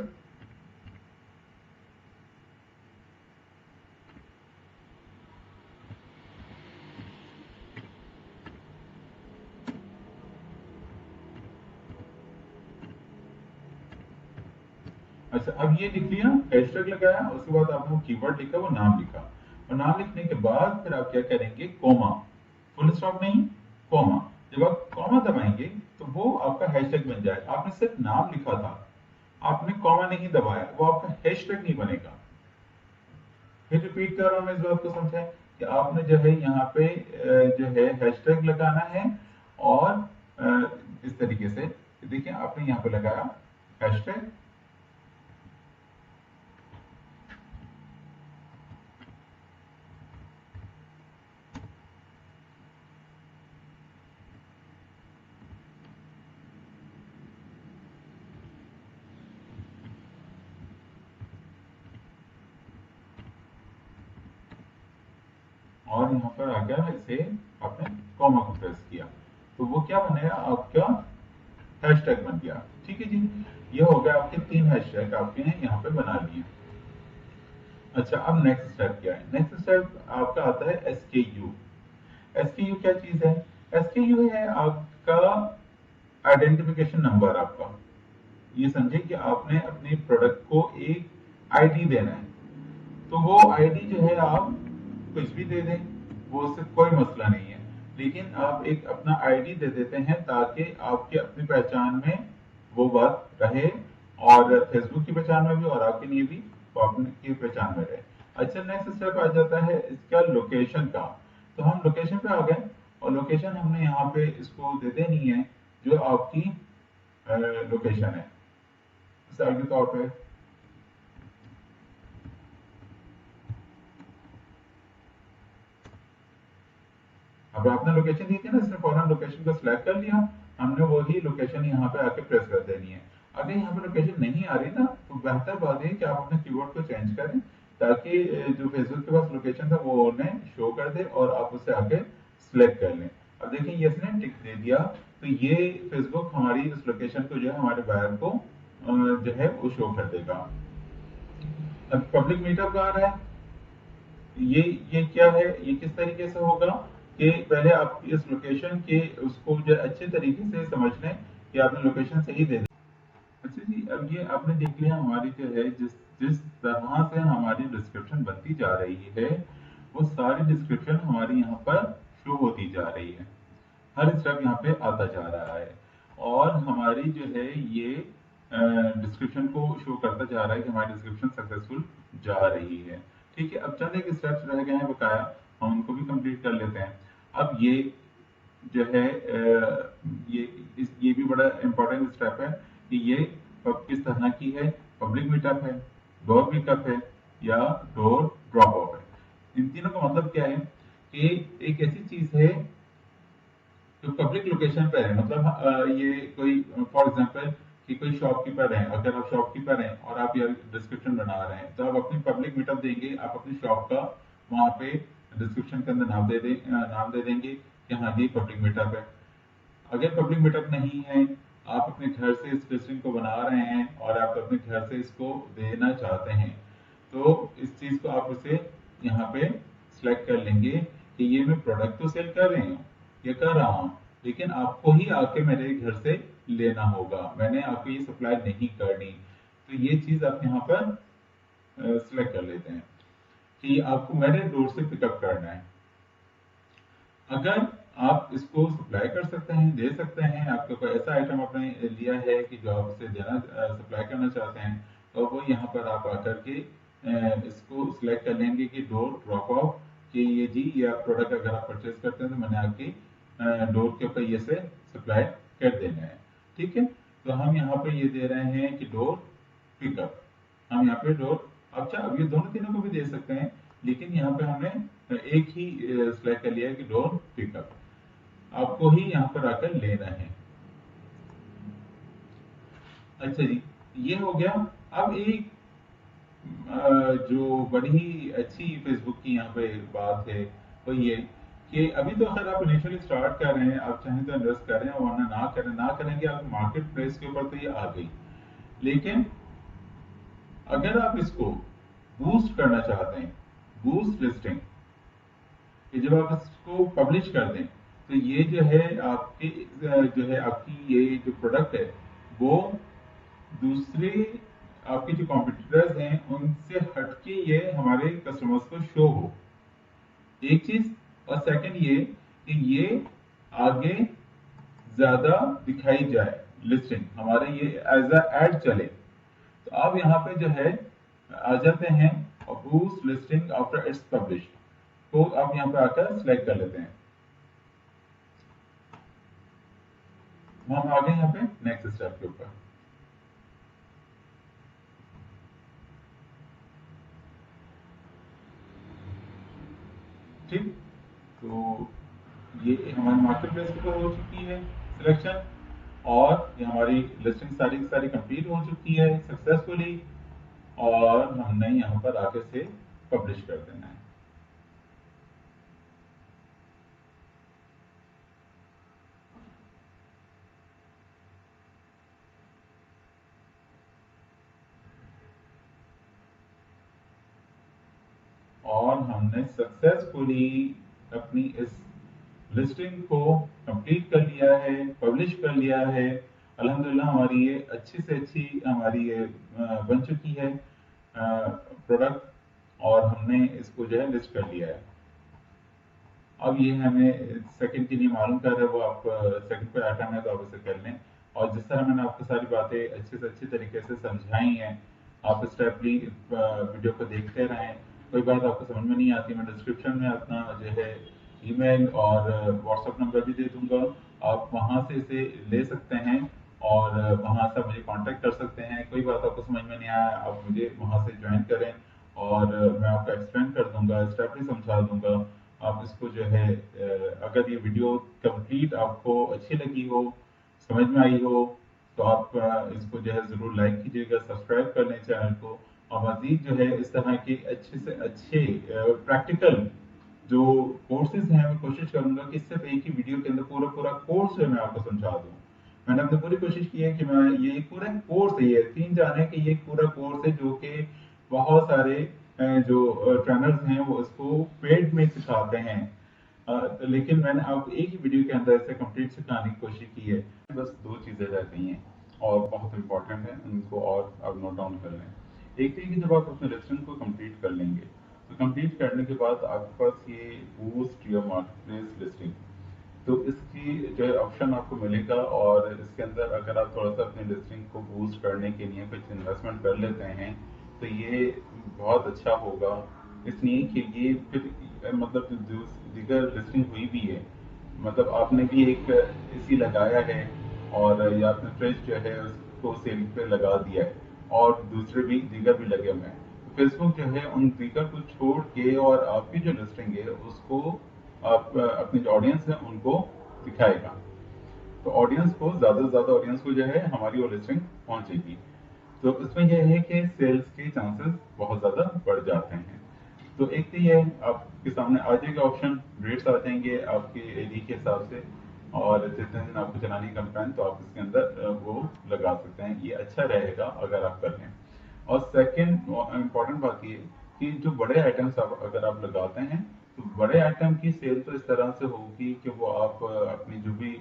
अच्छा, अब ये लिख लिया, हैशटैग लगाया, उसके बाद आपने कीवर्ड लिखा, वो नाम लिखा, और नाम लिखने के बाद फिर आप क्या करेंगे, कॉमा, फुल स्टॉप नहीं, कॉमा। जब आप कॉमा दबाएंगे तो वो आपका हैशटैग बन जाएगा। आपने सिर्फ नाम लिखा था, आपने कॉमा नहीं दबाया, वो आपका हैशटैग नहीं बनेगा। फिर रिपीट कर रहा हूं मैं, इस बात को समझें कि आपने जो है यहाँ पे जो है हैशटैग लगाना है, और इस तरीके से देखिए आपने यहाँ पे लगाया हैशटैग, और यहाँ पर आ गया इसे आपने कॉमा को प्रेस किया, तो वो क्या बनेगा, आपका हैशटैग बन गया। ठीक है जी, ये हो गया, आपके 3 हैशटैग आपके हैं यहाँ पे बना लिए। अच्छा, अब नेक्स्ट स्टेप क्या है, नेक्स्ट स्टेप आपका आता है SKU। SKU क्या चीज है, SKU है आपका आइडेंटिफिकेशन नंबर आपका। ये समझे कि आपने अपने प्रोडक्ट को एक आईडी देना है, तो वो आईडी जो है आप कुछ भी दे दें, वो उससे कोई मसला नहीं है, लेकिन आप एक अपना आईडी दे देते हैं ताकि आपके अपनी पहचान में वो बात रहे, और फेसबुक की पहचान में भी, और आपके लिए भी वो आपकी पहचान में रहे। अच्छा, नेक्स्ट स्टेप आ जाता है इसका लोकेशन का। तो हम लोकेशन पे आ गए, और लोकेशन हमने यहाँ पे इसको दे देनी है जो आपकी लोकेशन है, मिसाल के तौर पे अब आपने लोकेशन दी थी ना, इसने फौरन लोकेशन को सिलेक्ट कर लिया, हमने वही लोकेशन यहाँ पे आके प्रेस कर देनी है। अगर यहाँ पे लोकेशन नहीं आ रही ना, तो बेहतर बात है कि आप अपने कीवर्ड को चेंज करें, ताकि जो फेसबुक के पास लोकेशन था वो उन्हें शो कर दे और आप उसे आके सिलेक्ट कर लें। अब देखिए, ये इसने टिक दे दिया, तो ये फेसबुक हमारी इस लोकेशन को जो है हमारे बायर को जो है वो शो कर देगा। अब पब्लिक मीटअप आ रहा है, ये ये क्या है, ये किस तरीके से होगा कि पहले आप इस लोकेशन के उसको जो अच्छे तरीके से समझ लें कि आपने लोकेशन सही दे दी। अच्छा जी, अब ये आपने देख लिया हमारी जो है जिस जिस तरह से हमारी डिस्क्रिप्शन बनती जा रही है, वो सारी डिस्क्रिप्शन हमारी यहाँ पर शो होती जा रही है, हर स्टेप यहाँ पे आता जा रहा है, और हमारी जो है ये डिस्क्रिप्शन को शो करता जा रहा है कि हमारी डिस्क्रिप्शन सक्सेसफुल जा रही है। ठीक है, अब चंद एक स्टेप्स रह गए हैं बकाया, हम उनको भी कंप्लीट कर लेते हैं। अब ये जो है ये भी बड़ा इंपॉर्टेंट स्टेप है कि ये किस तरह की है, पब्लिक मीटअप है, डोर पिकअप है, या डोर ड्रॉप ऑफ है। इन तीनों का मतलब क्या है कि एक ऐसी चीज है जो पब्लिक लोकेशन पर है, मतलब ये कोई फॉर एग्जांपल कि कोई शॉपकीपर है, अगर आप शॉपकीपर हैं और आप ये डिस्क्रिप्शन बना रहे हैं, तो आप अपनी पब्लिक मीटअप देंगे, आप अपनी शॉप का वहां पे डिस्क्रिप्शन के अंदर नाम दे देंगे कि हाँ जी पब्लिक मीटअप है। अगर पब्लिक मीटअप नहीं है, आप अपने घर से इस लिस्टिंग को बना रहे हैं और आप अपने घर से इसको देना चाहते हैं, तो इस चीज को आप उसे यहाँ पे सिलेक्ट कर लेंगे कि ये मैं प्रोडक्ट तो सेल कर रही हूँ, ये कर रहा हूँ, लेकिन आपको ही आके मेरे घर से लेना होगा, मैंने आपको ये सप्लाई नहीं करनी। तो ये चीज आप यहाँ पर सिलेक्ट कर लेते हैं कि आपको मेरे डोर से पिकअप करना है। अगर आप इसको सप्लाई कर सकते हैं, दे सकते हैं, आपका कोई ऐसा आइटम आपने लिया है कि जो आप इसे देना सप्लाई करना चाहते हैं, तो वो यहाँ पर आप आकर के इसको सिलेक्ट कर लेंगे कि डोर ड्रॉप ऑफ, कि ये जी ये आप प्रोडक्ट अगर आप परचेज करते हैं तो मैंने आपकी डोर के पहिए से सप्लाई कर देना है। ठीक है, तो हम यहाँ पे ये दे रहे हैं कि डोर पिकअप, हम यहाँ पे डोर, अच्छा अब ये दोनों तीनों को भी दे सकते हैं, लेकिन यहाँ पे हमने एक ही सिलेक्ट कर लिया है कि डोर पिकअप, आपको ही यहाँ पर आकर लेना है। अच्छा जी, ये हो गया। अब एक जो बड़ी अच्छी फेसबुक की यहाँ पे बात है, वो ये कि अभी तो खैर आप इनिशियली स्टार्ट कर रहे हैं, आप चाहें तो इन्वेस्ट करें वरना ना करें, ना करेंगे आप मार्केट प्लेस के ऊपर तो ये आ गई, लेकिन अगर आप इसको बूस्ट करना चाहते हैं, बूस्ट लिस्टिंग, कि जब आप इसको पब्लिश कर दें तो ये जो है आपकी जो है आपकी ये जो प्रोडक्ट है वो दूसरे आपके जो कॉम्पिटिटर्स हैं उनसे हटके ये हमारे कस्टमर्स को शो हो, एक चीज। और सेकंड ये कि ये आगे ज्यादा दिखाई जाए, लिस्टिंग हमारे ये एज अ एड चले। तो आप यहाँ पे जो है आ जाते हैं, boost listing after it's publish, तो आप यहाँ पे आकर सिलेक्ट कर लेते हैं। हम आ गए यहाँ पे नेक्स्ट स्टेप के ऊपर। ठीक, तो ये हमारी मार्केट प्लेस के ऊपर हो चुकी है सिलेक्शन, और ये हमारी लिस्टिंग सारी की सारी कंप्लीट हो चुकी है सक्सेसफुली, और हमने यहाँ पर आगे से पब्लिश कर देना है। और हमने सक्सेसफुली अपनी इस लिस्टिंग को कंप्लीट कर लिया है, पब्लिश कर लिया है। अल्हम्दुलिल्लाह हमारी ये अच्छी से अच्छी हमारी ये बन चुकी है प्रोडक्ट, और हमने इसको जो है लिस्ट कर लिया है। अब ये हमें सेकंड के लिए मालूम कर रहे हैं, वो आप सेकंड पे आइटम है तो आप इसे कर लें। और जिस तरह मैंने आपको सारी बातें अच्छे से अच्छी तरीके से समझाई हैं, आप स्टेपली वीडियो को देखते रहें। कोई बात आपको समझ में नहीं आती, मैं डिस्क्रिप्शन में अपना जो है ईमेल और व्हाट्सएप नंबर भी दे दूंगा, आप वहां से इसे ले सकते हैं, और वहां से मुझे कांटेक्ट कर सकते हैं। कोई बात आपको समझ में नहीं आया, आप मुझे वहां से ज्वाइन करें, और मैं आपको एक्सप्लेन कर दूंगा, स्टेपली समझा दूंगा। आप इसको जो है अगर ये वीडियो कंप्लीट आपको अच्छी लगी हो, समझ में आई हो, तो आप इसको जो है ज़रूर लाइक कीजिएगा, सब्सक्राइब कर लें चैनल को। और मज़ीद जो है इस तरह के अच्छे से अच्छे प्रैक्टिकल जो कोर्सेज हैं, मैं कोशिश करूंगा कि सिर्फ एक ही वीडियो के अंदर पूरा पूरा कोर्स जो मैं आपको समझा दूं। मैंने अपनी पूरी कोशिश की है कि मैं ये एक पूरा कोर्स है, ये तीन जाने कि ये एक पूरा कोर्स है जो कि बहुत सारे जो ट्रेनर्स हैं वो इसको पेड में सिखाते हैं। लेकिन मैंने आपको एक ही वीडियो के अंदर इसे कंप्लीट सिखाने की कोशिश की है। बस दो चीज़ें रह गई हैं और बहुत इंपॉर्टेंट है, उनको और आप नोट डाउन कर लें। एक थी कि जब आप अपने लिस्टिंग को कंप्लीट कर लेंगे, तो कंप्लीट करने के बाद आपके पास ये बूस्ट योर मार्केटप्लेस लिस्टिंग, तो इसकी जो है ऑप्शन आपको मिलेगा। और इसके अंदर अगर आप थोड़ा सा अपनी लिस्टिंग को बूस्ट करने के लिए कुछ इन्वेस्टमेंट कर लेते हैं, तो ये बहुत अच्छा होगा। इसलिए कि ये फिर मतलब जो दीगर लिस्टिंग हुई भी है, मतलब आपने भी एक एसी लगाया है, और या आपने फ्रिज जो है उसको सेल पे लगा दिया है, और दूसरे भी दीगर भी लगे हुए हैं। फेसबुक जो है उन दीगर को छोड़ के और आपकी जो लिस्टिंग है उसको आप अपनी जो ऑडियंस है उनको दिखाएगा। तो ऑडियंस को ज़्यादा से ज़्यादा ऑडियंस को जो है हमारी वो लिस्टिंग पहुंचेगी। तो इसमें यह है कि सेल्स के चांसेस बहुत ज़्यादा बढ़ जाते हैं। तो एक तो ये आपके सामने आ जाएगा ऑप्शन, रेट्स आ जाएंगे आपके एरिया के हिसाब से, और जिस दिन आपको चलानी कैंपेन तो आप इसके अंदर वो लगा सकते हैं। ये अच्छा रहेगा अगर आप कर लें। और सेकंड इम्पॉर्टेंट बात ये कि जो बड़े आइटम्स आप अगर आप लगाते हैं, तो बड़े आइटम की सेल तो इस तरह से होगी कि वो आप अपनी जो भी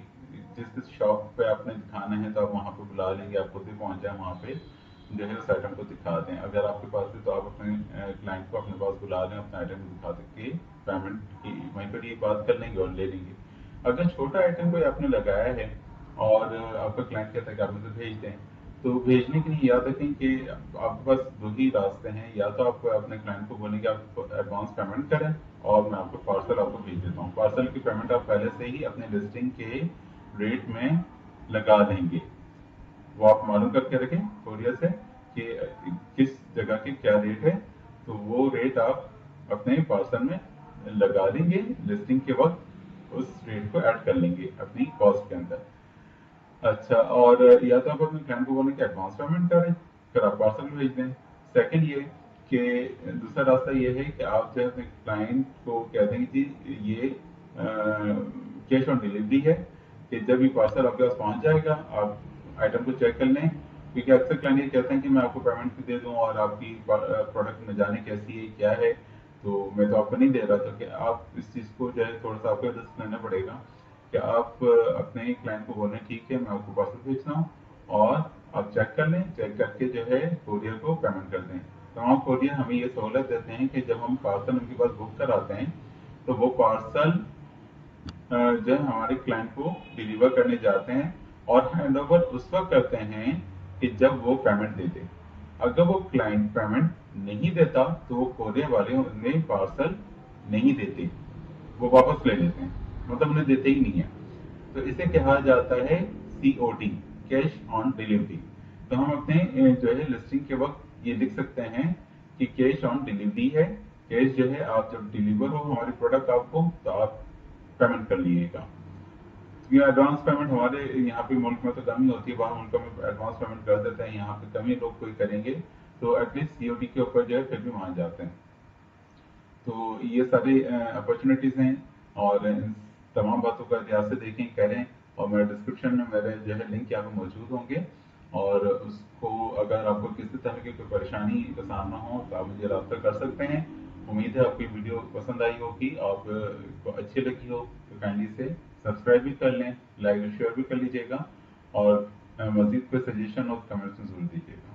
जिस जिस शॉप पे आपने दिखाना है तो आप वहाँ पे बुला लेंगे, आप खुद ही पहुँच जाए वहाँ पे, जो है उस आइटम को दिखा दें। अगर आपके पास है तो आप अपने क्लाइंट को अपने पास बुला लें, अपने आइटम को दिखा के पेमेंट की वहीं पर ये बात कर लेंगे और ले लेंगे। अगर छोटा आइटम कोई आपने लगाया है और आपका क्लाइंट कहता है कि आप मुझे भेज दें, तो भेजने के लिए याद रखें कि आपके पास दो ही रास्ते हैं। या तो आप अपने क्लाइंट को बोलेंगे आप एडवांस पेमेंट करें और मैं आपको पार्सल आपको भेज देता हूँ। पार्सल की पेमेंट आप पहले से ही अपने लिस्टिंग के रेट में लगा देंगे, वो आप मालूम करके रखें कोरियर से कि किस जगह के क्या रेट है, तो वो रेट आप अपने पार्सल में लगा देंगे, लिस्टिंग के वक्त उस रेट को ऐड कर लेंगे अपनी कॉस्ट के अंदर। अच्छा, और या तो आप अपने क्लाइंट को बोलें कि एडवांस पेमेंट करें, फिर आप पार्सल भेज दें। सेकंड ये कि दूसरा रास्ता ये है कि आप जो है अपने क्लाइंट को कह दें कि ये कैश ऑन डिलीवरी है, कि जब ये पार्सल आपके पास पहुंच जाएगा आप आइटम को चेक कर लें। क्योंकि अक्सर क्लाइंट ये कहते हैं कि मैं आपको पेमेंट भी दे दूं और आपकी प्रोडक्ट में जाने कैसी है क्या है, तो मैं तो आपको नहीं दे रहा। तो कि आप इस चीज़ को जो है थोड़ा सा आपको एडजस्ट करना पड़ेगा कि आप अपने क्लाइंट को बोलें ठीक है मैं आपको पार्सल भेज रहा हूँ, और आप चेक कर लें, चेक करके जो है कोरियर को पेमेंट कर दें। तमाम कोरियर हमें ये सहूलत देते हैं कि जब हम पार्सल उनके पास बुक कराते हैं तो वो पार्सल जो है हमारे क्लाइंट को डिलीवर करने जाते हैं और हैंड ओवर उस वक्त करते हैं कि जब वो पेमेंट दे दे। अगर वो क्लाइंट पेमेंट नहीं देता तो वो कोरियर वाले उन्हें पार्सल नहीं देते, वो वापस ले लेते हैं, मतलब उन्हें देते ही नहीं है। तो इसे कहा जाता है COD, कैश ऑन डिलीवरी। तो हम अपने जो है लिस्टिंग के वक्त ये लिख सकते हैं कि कैश ऑन डिलीवरी है। कैश जो है आप जब डिलीवर हो हमारी प्रोडक्ट आपको तो आप पेमेंट कर लीजिएगा। ये एडवांस पेमेंट हमारे यहाँ पे मुल्क में तो कम ही होती है, बाहर मुल्कों में एडवांस पेमेंट कर देते हैं, यहाँ पे कम ही लोग कोई करेंगे, तो एटलीस्ट COD के ऊपर जो है फिर भी मान जाते हैं। तो ये सारी अपॉर्चुनिटीज हैं और इन तमाम बातों का ध्यान से देखें, करें। और मेरे डिस्क्रिप्शन में मेरे जो है लिंक यहाँ पे मौजूद होंगे और उसको अगर आपको किसी तरह की कोई परेशानी का सामना हो तो आप मुझे रब्ता कर सकते हैं। उम्मीद है आपको ये वीडियो पसंद आई होगी, आपको अच्छी लगी हो तो काइंडली से सब्सक्राइब भी कर लें, लाइक और शेयर भी कर लीजिएगा और मजीद कोई सजेशन हो तो कमेंट्स में जरूर दीजिएगा।